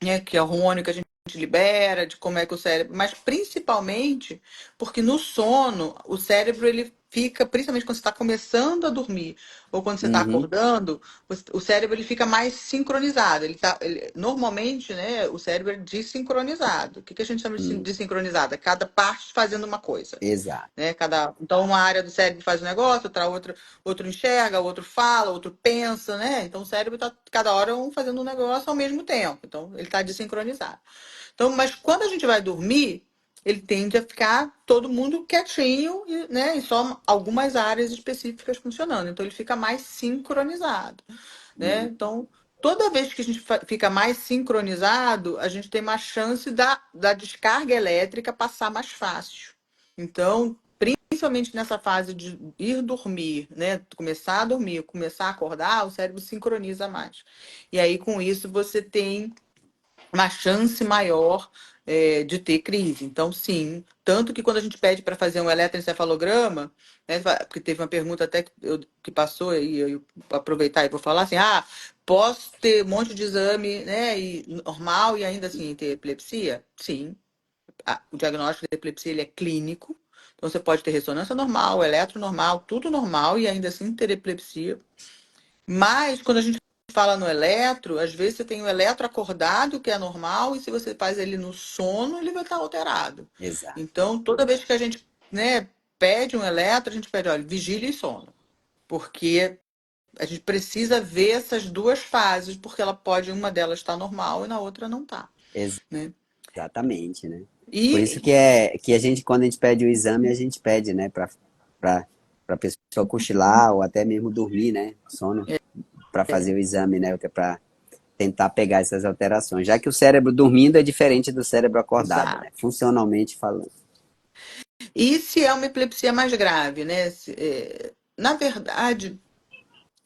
né, que é hormônio que a gente libera, de como é que o cérebro, mas principalmente porque no sono o cérebro ele fica, principalmente quando você está começando a dormir ou quando você está Uhum, acordando, o cérebro ele fica mais sincronizado. Normalmente, né, o cérebro é desincronizado. O que a gente chama de hum, desincronizado? É cada parte fazendo uma coisa. exato. Né? Então, uma área do cérebro faz um negócio, outro enxerga, outro fala, outro pensa, né? Então, o cérebro está cada hora fazendo um negócio ao mesmo tempo. Então, ele está desincronizado. Então, mas quando a gente vai dormir, ele tende a ficar todo mundo quietinho, né? E só algumas áreas específicas funcionando. Então, ele fica mais sincronizado, né? Hum, Então, toda vez que a gente fica mais sincronizado, a gente tem uma chance da descarga elétrica passar mais fácil. Então, principalmente nessa fase de ir dormir, né? Começar a dormir, começar a acordar, o cérebro sincroniza mais. E aí, com isso, você tem uma chance maior de ter crise. Então, sim. Tanto que quando a gente pede para fazer um eletroencefalograma, né, porque teve uma pergunta até que passou, e eu vou aproveitar e vou falar assim: posso ter um monte de exame, né, normal e ainda assim ter epilepsia? Sim. O diagnóstico de epilepsia ele é clínico. Então, você pode ter ressonância normal, eletro normal, tudo normal e ainda assim ter epilepsia. Mas, quando a gente fala no eletro, às vezes você tem o eletro acordado, que é normal, e se você faz ele no sono, ele vai estar alterado. exato. Então, toda vez que a gente, né, pede um eletro, a gente pede, olha, vigília e sono. Porque a gente precisa ver essas duas fases, porque uma delas está normal e na outra não está, né? Exatamente, né? Por isso E, que a gente, quando a gente pede o exame, a gente pede, né, para pessoa cochilar ou até mesmo dormir, né, sono, para fazer o exame, né, para tentar pegar essas alterações, já que o cérebro dormindo é diferente do cérebro acordado, né, exato. funcionalmente falando. E se é uma epilepsia mais grave, né? Na verdade,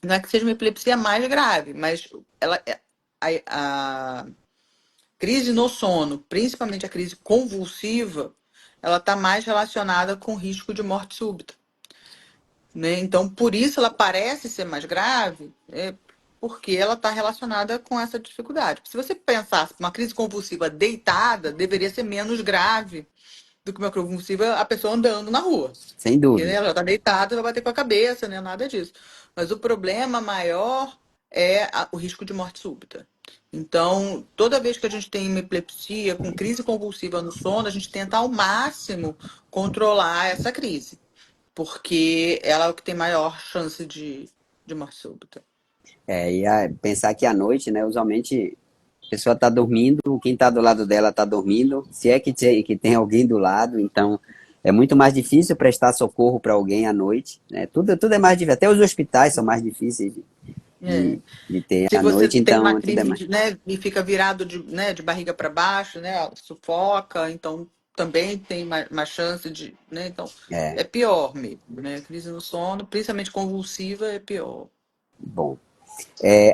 não é que seja uma epilepsia mais grave, mas ela, a crise no sono, principalmente a crise convulsiva, ela está mais relacionada com risco de morte súbita, né? Então, por isso ela parece ser mais grave, porque ela está relacionada com essa dificuldade. Se você pensasse uma crise convulsiva deitada, deveria ser menos grave do que uma crise convulsiva a pessoa andando na rua. Sem Porque, né, dúvida. ela já está deitada, vai bater com a cabeça, né? Nada disso. Mas o problema maior é o risco de morte súbita. Então, toda vez que a gente tem uma epilepsia com crise convulsiva no sono, a gente tenta ao máximo controlar essa crise, porque ela é o que tem maior chance de morte súbita. Pensar que à noite, né, usualmente a pessoa está dormindo, quem está do lado dela está dormindo, se é que tem alguém do lado, então é muito mais difícil prestar socorro para alguém à noite, né? Tudo é mais difícil, até os hospitais são mais difíceis de, É. de ter Se à você noite, tem uma então tudo é crise mais. de, né, e fica virado de barriga para baixo, né, sufoca, então também tem mais chance de, né, então É, é pior mesmo, né, crise no sono, principalmente convulsiva, é pior. bom.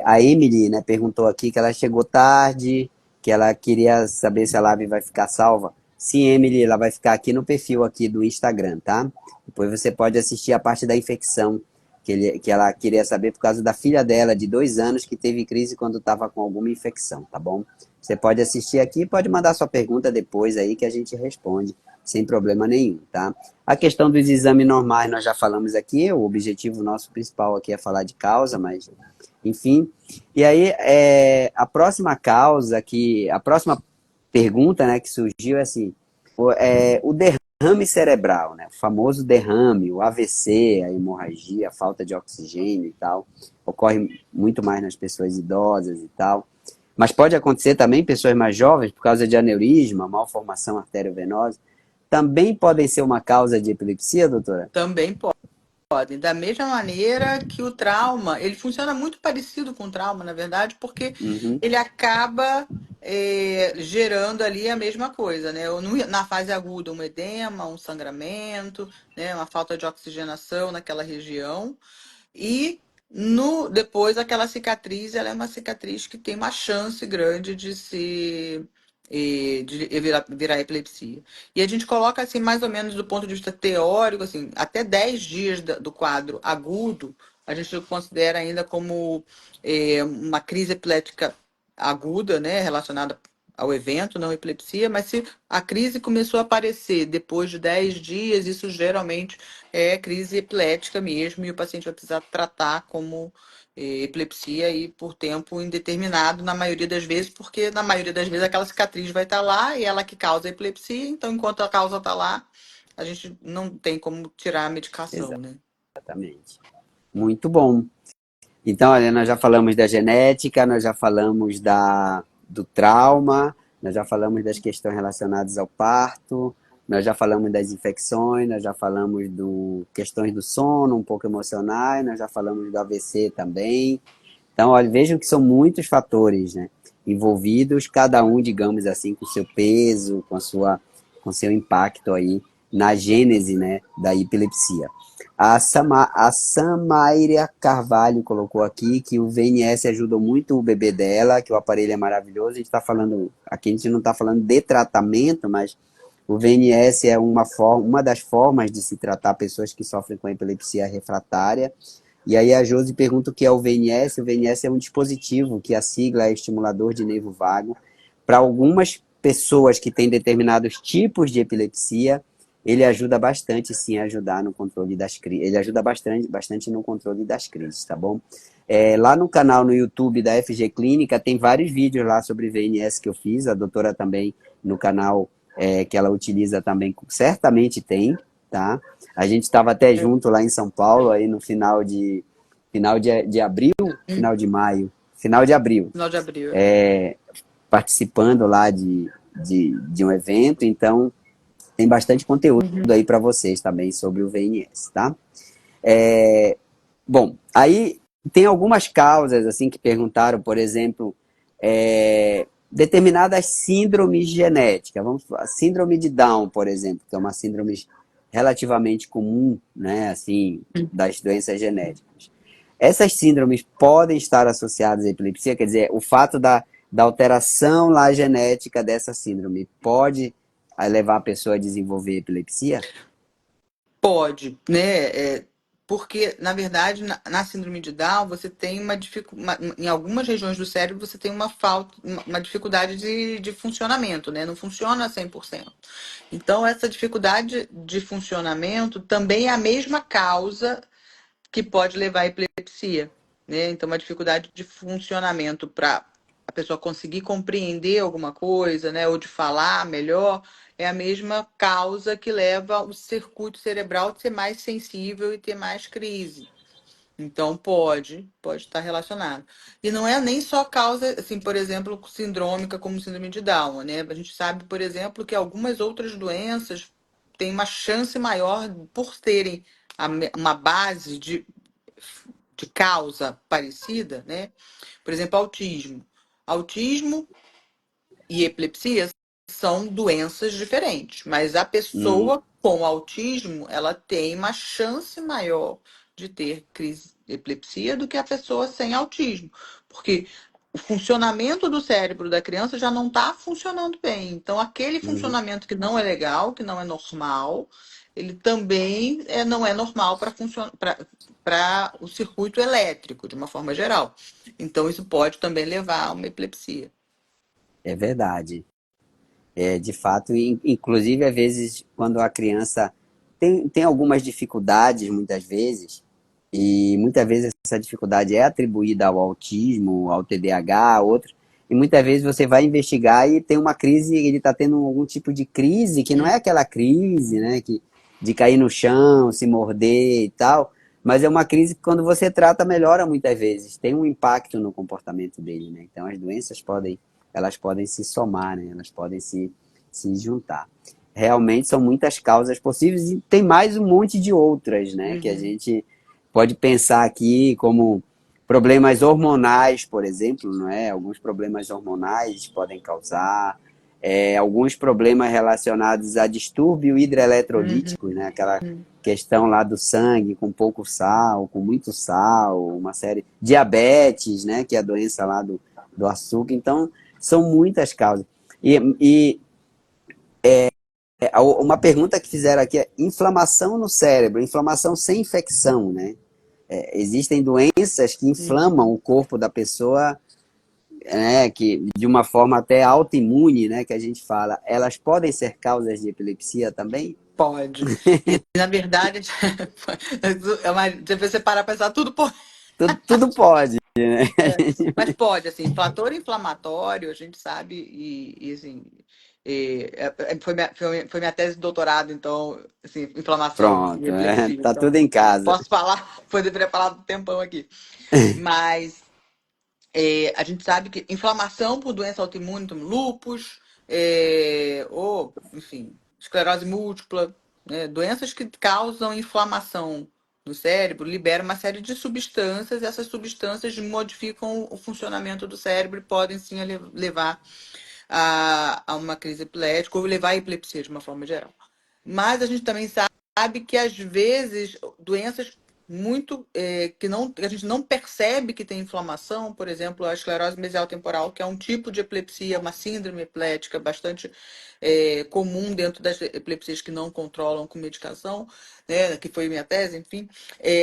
A Emily, né, perguntou aqui que ela chegou tarde, que ela queria saber se a live vai ficar salva. Sim, Emily, ela vai ficar aqui no perfil aqui do Instagram, tá? Depois você pode assistir a parte da infecção, que ela queria saber por causa da filha dela, de 2 anos, que teve crise quando estava com alguma infecção, tá bom? Você pode assistir aqui, pode mandar sua pergunta depois aí que a gente responde, sem problema nenhum, tá? A questão dos exames normais nós já falamos aqui, o objetivo nosso principal aqui é falar de causa, mas enfim. E aí, a próxima pergunta, né, que surgiu é assim, o derrame cerebral, né, o famoso derrame, o AVC, a hemorragia, a falta de oxigênio e tal, ocorre muito mais nas pessoas idosas e tal. Mas pode acontecer também em pessoas mais jovens, por causa de aneurisma, malformação arteriovenosa. Também podem ser uma causa de epilepsia, doutora? Também podem, da mesma maneira que o trauma, ele funciona muito parecido com o trauma, na verdade, porque Uhum, ele acaba gerando ali a mesma coisa, né? Na fase aguda, um edema, um sangramento, né? Uma falta de oxigenação naquela região. E depois aquela cicatriz, ela é uma cicatriz que tem uma chance grande de virar epilepsia. E a gente coloca assim, mais ou menos do ponto de vista teórico, assim, até 10 dias do quadro agudo, a gente considera ainda como uma crise epilética aguda, né, relacionada ao evento, não epilepsia, mas se a crise começou a aparecer depois de 10 dias, isso geralmente é crise epilética mesmo, e o paciente vai precisar tratar como epilepsia e por tempo indeterminado, na maioria das vezes, porque na maioria das vezes aquela cicatriz vai estar lá e ela que causa a epilepsia, então enquanto a causa está lá, a gente não tem como tirar a medicação, né? Exatamente. Muito bom. Então, olha, nós já falamos da genética, nós já falamos do trauma, nós já falamos das questões relacionadas ao parto, nós já falamos das infecções, nós já falamos questões do sono, um pouco emocionais, nós já falamos do AVC também. Então, olha, vejam que são muitos fatores, né, envolvidos, cada um, digamos assim, com seu peso, com seu impacto aí na gênese, né, da epilepsia. A Samaíra Carvalho colocou aqui que o VNS ajudou muito o bebê dela, que o aparelho é maravilhoso. A gente está falando, aqui a gente não está falando de tratamento, mas o VNS é uma das formas de se tratar pessoas que sofrem com epilepsia refratária. E aí a Josi pergunta o que é o VNS. O VNS é um dispositivo que a sigla é estimulador de nervo vago. Para algumas pessoas que têm determinados tipos de epilepsia, ele ajuda bastante, sim, a ajudar no controle das crises. Ele ajuda bastante no controle das crises, tá bom? Lá no canal no YouTube da FG Clínica, tem vários vídeos lá sobre VNS que eu fiz. A doutora também, no canal que ela utiliza também, certamente tem, tá? A gente estava até junto lá em São Paulo, aí no final de abril, final de maio, final de abril, Final de abril. participando lá de um evento, então tem bastante conteúdo aí para vocês também sobre o VNS, tá? Bom, aí tem algumas causas assim que perguntaram, por exemplo, determinadas síndromes genéticas. Vamos falar, síndrome de Down, por exemplo, que é uma síndrome relativamente comum, né, assim, das doenças genéticas. Essas síndromes podem estar associadas à epilepsia, quer dizer, o fato da alteração lá genética dessa síndrome pode levar a pessoa a desenvolver epilepsia? Pode, né? Porque, na verdade, na síndrome de Down, você tem uma dificuldade. Em algumas regiões do cérebro, você tem uma falta, uma dificuldade de funcionamento, né? Não funciona 100%. Então, essa dificuldade de funcionamento também é a mesma causa que pode levar à epilepsia, né? Então, uma dificuldade de funcionamento para a pessoa conseguir compreender alguma coisa, né? Ou de falar melhor, é a mesma causa que leva o circuito cerebral a ser mais sensível e ter mais crise. Então, pode estar relacionado. E não é nem só causa, assim, por exemplo, sindrômica como síndrome de Down, né? A gente sabe, por exemplo, que algumas outras doenças têm uma chance maior por terem uma base de causa parecida, né? Por exemplo, autismo. Autismo e epilepsia são doenças diferentes, mas a pessoa com autismo, ela tem uma chance maior de ter crise de epilepsia do que a pessoa sem autismo, porque o funcionamento do cérebro da criança já não está funcionando bem. Então, aquele funcionamento que não é legal, que não é normal, ele também não é normal para o circuito elétrico, de uma forma geral. Então, isso pode também levar a uma epilepsia. É verdade. De fato, inclusive, às vezes, quando a criança tem algumas dificuldades, muitas vezes, e muitas vezes essa dificuldade é atribuída ao autismo, ao TDAH, outros, e muitas vezes você vai investigar e tem uma crise, ele está tendo algum tipo de crise, que não é aquela crise, né, de cair no chão, se morder e tal, mas é uma crise que quando você trata melhora muitas vezes, tem um impacto no comportamento dele, né? Então as doenças elas podem se somar, né? Elas podem se juntar. Realmente são muitas causas possíveis e tem mais um monte de outras, né? Que a gente pode pensar aqui como Problemas hormonais, por exemplo, não é? Alguns problemas hormonais podem causar, alguns problemas relacionados a distúrbio hidroeletrolítico, né? Aquela Uhum. questão lá do sangue com pouco sal, com muito sal, uma série. Diabetes, né? Que é a doença lá do açúcar. Então, são muitas causas. E uma pergunta que fizeram aqui é inflamação no cérebro, inflamação sem infecção, né? Existem doenças que inflamam o corpo da pessoa, né, que de uma forma até autoimune, né, que a gente fala, elas podem ser causas de epilepsia também? Pode. E, na verdade, se você parar pra pensar, tudo pode. Tudo pode, né? É, mas pode, assim, fator inflamatório, a gente sabe, assim, foi minha tese de doutorado, então, assim, inflamação e Pronto, epilepsia. tá tudo Então, em casa. posso falar, poderia falar um tempão aqui. Mas a gente sabe que inflamação por doença autoimune, como lúpus, ou, enfim, esclerose múltipla, né, doenças que causam inflamação no cérebro, liberam uma série de substâncias, e essas substâncias modificam o funcionamento do cérebro e podem sim levar a uma crise epilética ou levar à epilepsia de uma forma geral. Mas a gente também sabe que, às vezes, doenças muito que a gente não percebe que tem inflamação, por exemplo, a esclerose mesial temporal, que é um tipo de epilepsia, uma síndrome epilética bastante comum dentro das epilepsias que não controlam com medicação, né, que foi minha tese, enfim,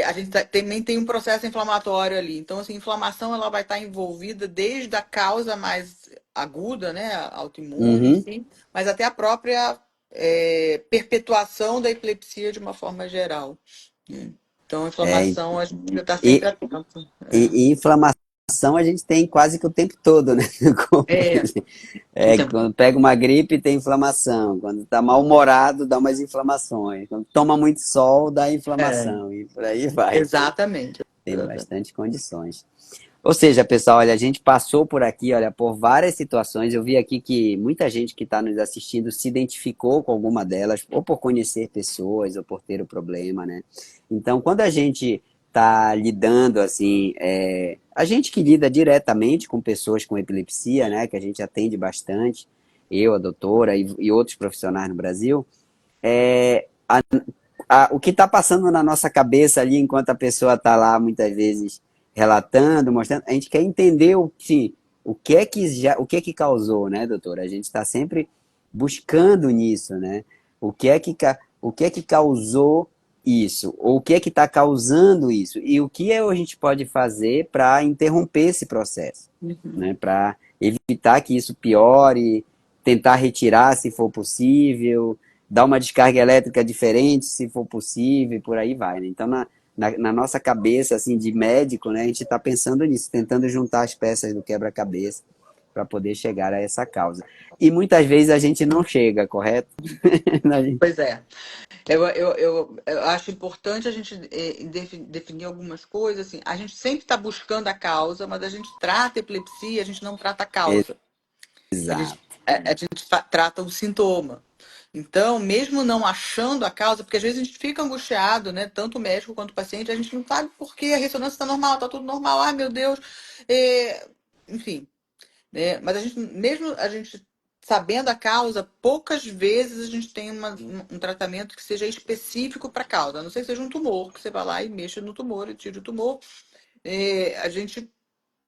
a gente também tem um processo inflamatório ali. Então, assim, a inflamação ela vai estar envolvida desde a causa mais aguda, né, autoimune, Uhum. enfim, mas até a própria perpetuação da epilepsia de uma forma geral, né? Então, a É, inflamação a gente está sempre e, atento. e inflamação a gente tem quase que o tempo todo, né? No corpo. O tempo. Quando pega uma gripe, tem inflamação. Quando está mal-humorado, dá umas inflamações. Quando toma muito sol, dá É, inflamação. E por aí vai. exatamente. Tem bastante condições. Ou seja, pessoal, olha, a gente passou por aqui, olha, por várias situações. Eu vi aqui que muita gente que está nos assistindo se identificou com alguma delas, ou por conhecer pessoas, ou por ter o problema, né? Então, quando a gente está lidando, assim, a gente que lida diretamente com pessoas com epilepsia, né, que a gente atende bastante, eu, a doutora e outros profissionais no Brasil, o que está passando na nossa cabeça ali enquanto a pessoa está lá muitas vezes relatando, mostrando, a gente quer entender o que é que causou, né, doutora? A gente está sempre buscando nisso, né? O que é que causou isso? Ou o que é que está causando isso? E o que a gente pode fazer para interromper esse processo, Uhum. né? Para evitar que isso piore, tentar retirar se for possível, dar uma descarga elétrica diferente, se for possível, e por aí vai, né? Então, na nossa cabeça, assim, de médico, né, a gente está pensando nisso, tentando juntar as peças do quebra-cabeça para poder chegar a essa causa. E muitas vezes a gente não chega, correto? Pois é. Eu acho importante a gente definir algumas coisas. Assim, a gente sempre está buscando a causa, mas a gente trata a epilepsia, a gente não trata a causa. Exato, A gente trata o sintoma. Então, mesmo não achando a causa, porque às vezes a gente fica angustiado, né? Tanto o médico quanto o paciente, a gente não sabe por que a ressonância está normal, está tudo normal, ai meu Deus. Enfim, né? Mas mesmo a gente sabendo a causa, poucas vezes a gente tem um tratamento que seja específico para a causa. A não ser que seja um tumor, que você vai lá e mexa no tumor e tira o tumor. A gente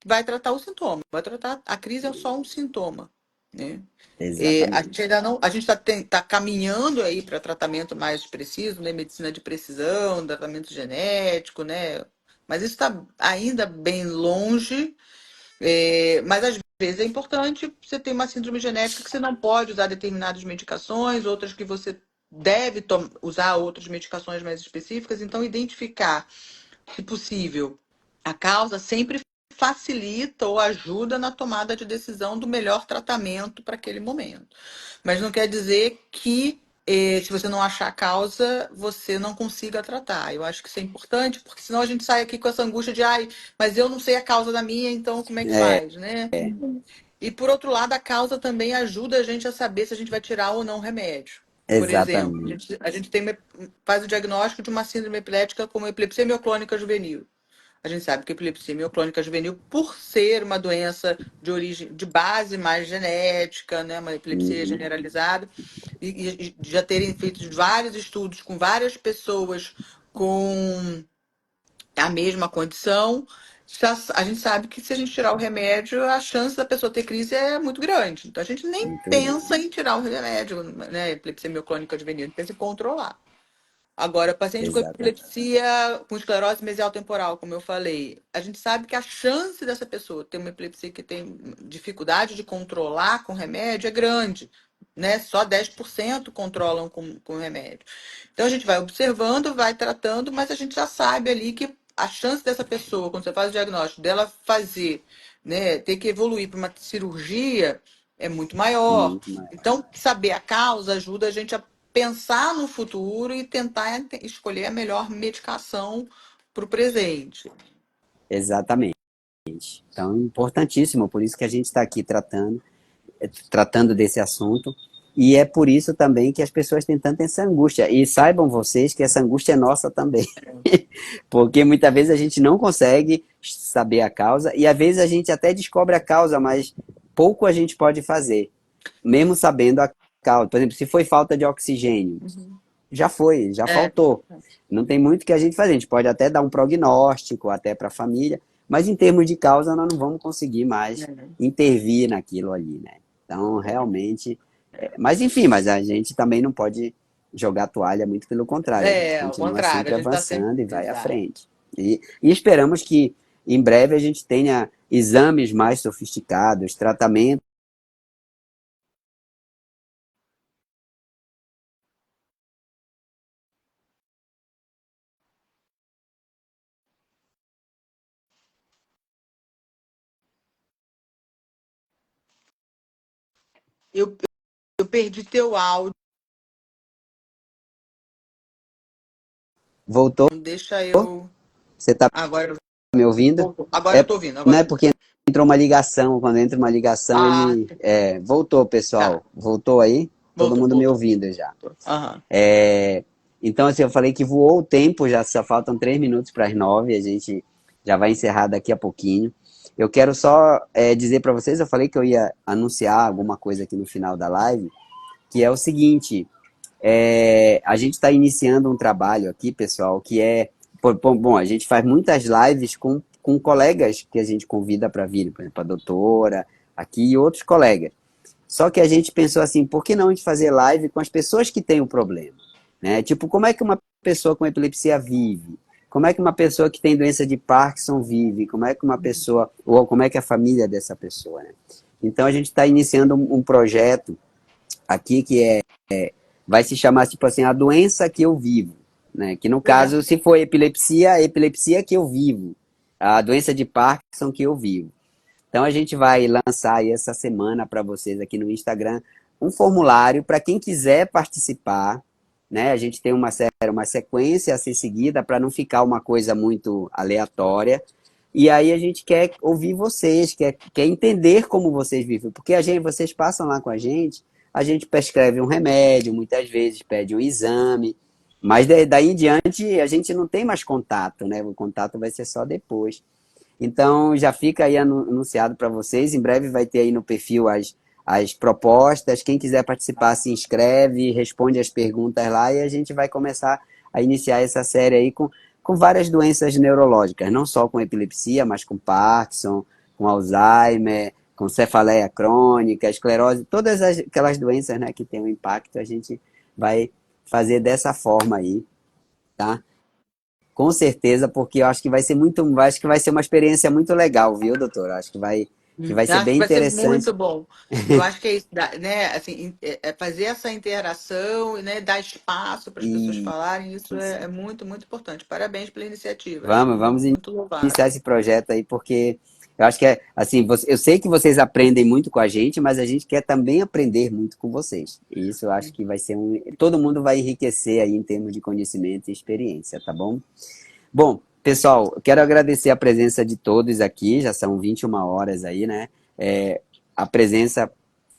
vai tratar o sintoma, vai tratar. A crise é só um sintoma, né? A gente exatamente. ainda não, a gente está caminhando aí para tratamento mais preciso, né? Medicina de precisão, tratamento genético, né? Mas isso está ainda bem longe. Mas às vezes é importante você ter uma síndrome genética que você não pode usar determinadas medicações, outras que você deve usar outras medicações mais específicas. Então, identificar, se possível, a causa sempre facilita ou ajuda na tomada de decisão do melhor tratamento para aquele momento. Mas não quer dizer que se você não achar a causa, você não consiga tratar. Eu acho que isso é importante, porque senão a gente sai aqui com essa angústia de, ai, mas eu não sei a causa da minha, então como é que faz, né? E por outro lado, a causa também ajuda a gente a saber se a gente vai tirar ou não o remédio. Por exemplo, a Exatamente. gente, a gente tem, faz o diagnóstico de uma síndrome epilética como epilepsia mioclônica juvenil. A gente sabe que a epilepsia mioclônica juvenil, por ser uma doença de origem, de base mais genética, né, uma epilepsia Uhum. generalizada, e já terem feito vários estudos com várias pessoas com a mesma condição, a gente sabe que se a gente tirar o remédio, a chance da pessoa ter crise é muito grande. Então a gente nem Muito pensa grande. em tirar o remédio, né, epilepsia mioclônica juvenil, a gente pensa em controlar. Agora, paciente com Exatamente. epilepsia, com esclerose mesial temporal, como eu falei, a gente sabe que a chance dessa pessoa ter uma epilepsia que tem dificuldade de controlar com remédio é grande, né? Só 10% controlam com remédio. Então, a gente vai observando, vai tratando, mas a gente já sabe ali que a chance dessa pessoa, quando você faz o diagnóstico, dela fazer, né, ter que evoluir para uma cirurgia é muito maior. Muito maior. Então, saber a causa ajuda a gente a pensar no futuro e tentar escolher a melhor medicação para o presente. Exatamente. Então, importantíssimo, por isso que a gente está aqui tratando desse assunto. E é por isso também que as pessoas têm tanta essa angústia. E saibam vocês que essa angústia é nossa também. Porque muitas vezes a gente não consegue saber a causa, e às vezes a gente até descobre a causa, mas pouco a gente pode fazer, mesmo sabendo a causa. Por exemplo, se foi falta de oxigênio, Uhum. já foi, já É. faltou. Não tem muito que a gente fazer. A gente pode até dar um prognóstico até para a família, mas em termos de causa nós não vamos conseguir mais intervir naquilo ali, né? Então, realmente. Mas enfim, mas a gente também não pode jogar a toalha, muito pelo contrário. A gente Ao continua contrário, a sempre gente está sempre. avançando e vai à Exato. frente. E esperamos que em breve a gente tenha exames mais sofisticados, tratamentos. Eu, eu perdi teu áudio, Voltou? deixa eu. Você está Agora, me ouvindo? agora eu É, estou ouvindo. não Agora é eu tô porque entrou uma ligação. Quando entra uma ligação, Ah, ele. Voltou, tá. pessoal. Voltou aí? Todo Voltou, mundo me voltou. ouvindo já. Aham. Então, assim, eu falei que voou o tempo, já só faltam 3 minutos para as 9, a gente já vai encerrar daqui a pouquinho. Eu quero só dizer para vocês, eu falei que eu ia anunciar alguma coisa aqui no final da live, que é o seguinte, a gente está iniciando um trabalho aqui, pessoal, que bom, a gente faz muitas lives com colegas que a gente convida para vir, por exemplo, a doutora aqui e outros colegas. Só que a gente pensou assim, por que não a gente fazer live com as pessoas que têm o problema? Né? Tipo, como é que uma pessoa com epilepsia vive? Como é que uma pessoa que tem doença de Parkinson vive? Como é que uma pessoa, ou como é que a família dessa pessoa, né? Então a gente está iniciando um projeto aqui que vai se chamar, tipo assim, a doença que eu vivo, né? Que no Legal. caso, se for epilepsia, a epilepsia que eu vivo, a doença de Parkinson que eu vivo. Então a gente vai lançar aí essa semana para vocês aqui no Instagram um formulário para quem quiser participar, né? A gente tem uma sequência a ser seguida para não ficar uma coisa muito aleatória. E aí a gente quer ouvir vocês, quer entender como vocês vivem, porque vocês passam lá com a gente prescreve um remédio, muitas vezes pede um exame, mas daí em diante a gente não tem mais contato, né? O contato vai ser só depois. Então já fica aí anunciado para vocês. Em breve vai ter aí no perfil as propostas. Quem quiser participar se inscreve, responde as perguntas lá e a gente vai começar a iniciar essa série aí com várias doenças neurológicas, não só com epilepsia, mas com Parkinson, com Alzheimer, com cefaleia crônica, esclerose, todas aquelas doenças, né, que têm um impacto, a gente vai fazer dessa forma aí, tá? Com certeza, porque eu acho que vai ser acho que vai ser uma experiência muito legal, viu, doutor? Acho que vai Eu ser acho que bem vai ser muito interessante. bom. Eu acho que é isso, né? Assim, fazer essa interação, né? Dar espaço para as pessoas E falarem, isso é muito, muito importante. Parabéns pela iniciativa, acho vamos muito louvável. iniciar esse projeto aí, porque eu acho que assim, eu sei que vocês aprendem muito com a gente, mas a gente quer também aprender muito com vocês. E isso eu acho que vai ser todo mundo vai enriquecer aí em termos de conhecimento e experiência, tá bom? Bom, pessoal, eu quero agradecer a presença de todos aqui, já são 21 horas aí, né? A presença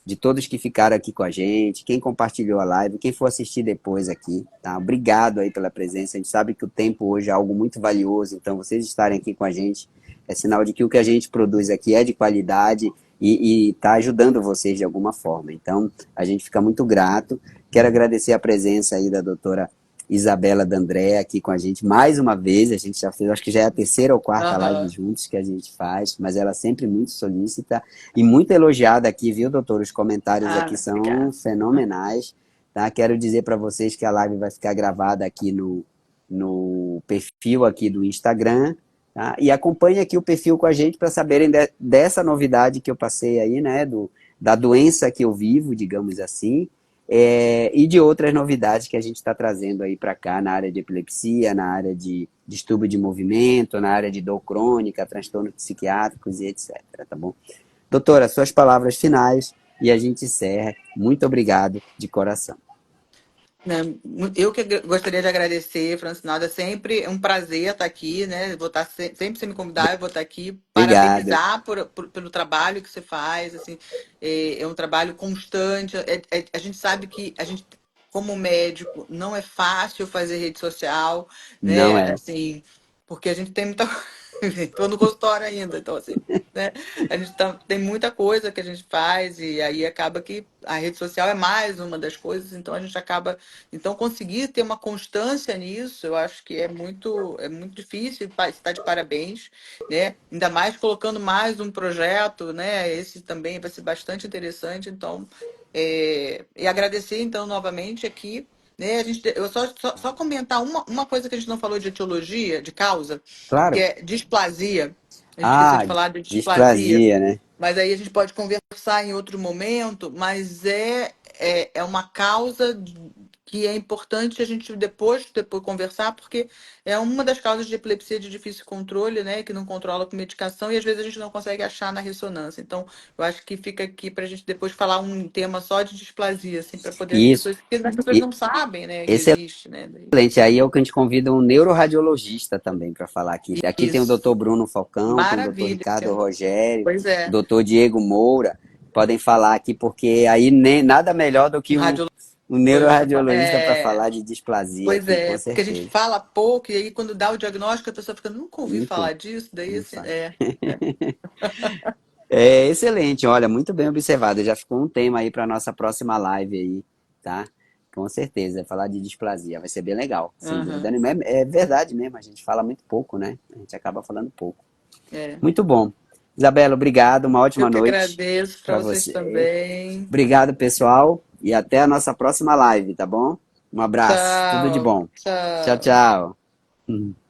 de todos que ficaram aqui com a gente, quem compartilhou a live, quem for assistir depois aqui, tá? Obrigado aí pela presença. A gente sabe que o tempo hoje é algo muito valioso, então vocês estarem aqui com a gente é sinal de que o que a gente produz aqui é de qualidade e está ajudando vocês de alguma forma. Então, a gente fica muito grato. Quero agradecer a presença aí da doutora Isabela D'Andrea aqui com a gente mais uma vez. A gente já fez, acho que já é a terceira ou quarta live Aham. juntos que a gente faz, mas ela é sempre muito solícita e muito elogiada aqui, viu, doutor? Os comentários aqui Ah, são obrigada. fenomenais, tá? Quero dizer para vocês que a live vai ficar gravada aqui no perfil aqui do Instagram, tá? E acompanhe aqui o perfil com a gente para saberem dessa novidade que eu passei aí, né? Da doença que eu vivo, digamos assim, e de outras novidades que a gente está trazendo aí para cá na área de epilepsia, na área de distúrbio de movimento, na área de dor crônica, transtornos psiquiátricos e etc. Tá bom? Doutora, suas palavras finais e a gente encerra. Muito obrigado de coração. Né, eu que gostaria de agradecer, Francinalda, é sempre um prazer estar aqui, né? Vou estar sempre que você me convidar, eu vou estar aqui, Obrigado. parabenizar pelo trabalho que você faz, assim, é um trabalho constante. A gente sabe que a gente, como médico, não é fácil fazer rede social, Não né? é. Assim, porque a gente tem muita. Estou no consultório ainda, então assim, né? A gente tem muita coisa que a gente faz e aí acaba que a rede social é mais uma das coisas, então a gente acaba então, conseguir ter uma constância nisso, eu acho que é muito difícil, está de parabéns, né? Ainda mais colocando mais um projeto, né? Esse também vai ser bastante interessante. Então, e agradecer, então, novamente aqui, né? Eu só comentar uma coisa que a gente não falou de etiologia, de causa, que Claro. é displasia. A gente esqueceu de Ah, falar de displasia. displasia, né? Mas aí a gente pode conversar em outro momento, mas é uma causa que é importante a gente depois conversar, porque é uma das causas de epilepsia de difícil controle, né? Que não controla com medicação e às vezes a gente não consegue achar na ressonância. Então, eu acho que fica aqui para a gente depois falar um tema só de displasia, assim, para poder Isso. porque as pessoas E, não sabem, né, que excelente. existe, né? Aí é o que a gente convida um neuroradiologista também para falar aqui. Aqui tem o doutor Isso. Bruno Falcão, tem o doutor Maravilha. Ricardo Rogério, Pois o é. doutor Diego Moura. Podem falar aqui, porque aí nem, nada melhor do Um que um, radiologista. um neuroradiologista para falar de displasia Pois aqui, com é, porque a gente certeza. fala pouco, e aí quando dá o diagnóstico, a pessoa fica, nunca ouvi Nunca, falar disso, daí não assim, faz. é. É excelente, olha, muito bem observado. Já ficou um tema aí para nossa próxima live aí, tá? Com certeza, falar de displasia vai ser bem legal, sem dúvida Aham, nenhuma. É verdade mesmo, a gente fala muito pouco, né? A gente acaba falando pouco. é. Muito bom. Isabela, obrigado, uma Eu ótima que noite agradeço para para vocês você. também. Obrigado, pessoal, e até a nossa próxima live, tá bom? Um abraço, tudo de Tchau, bom. Tchau, tchau. tchau.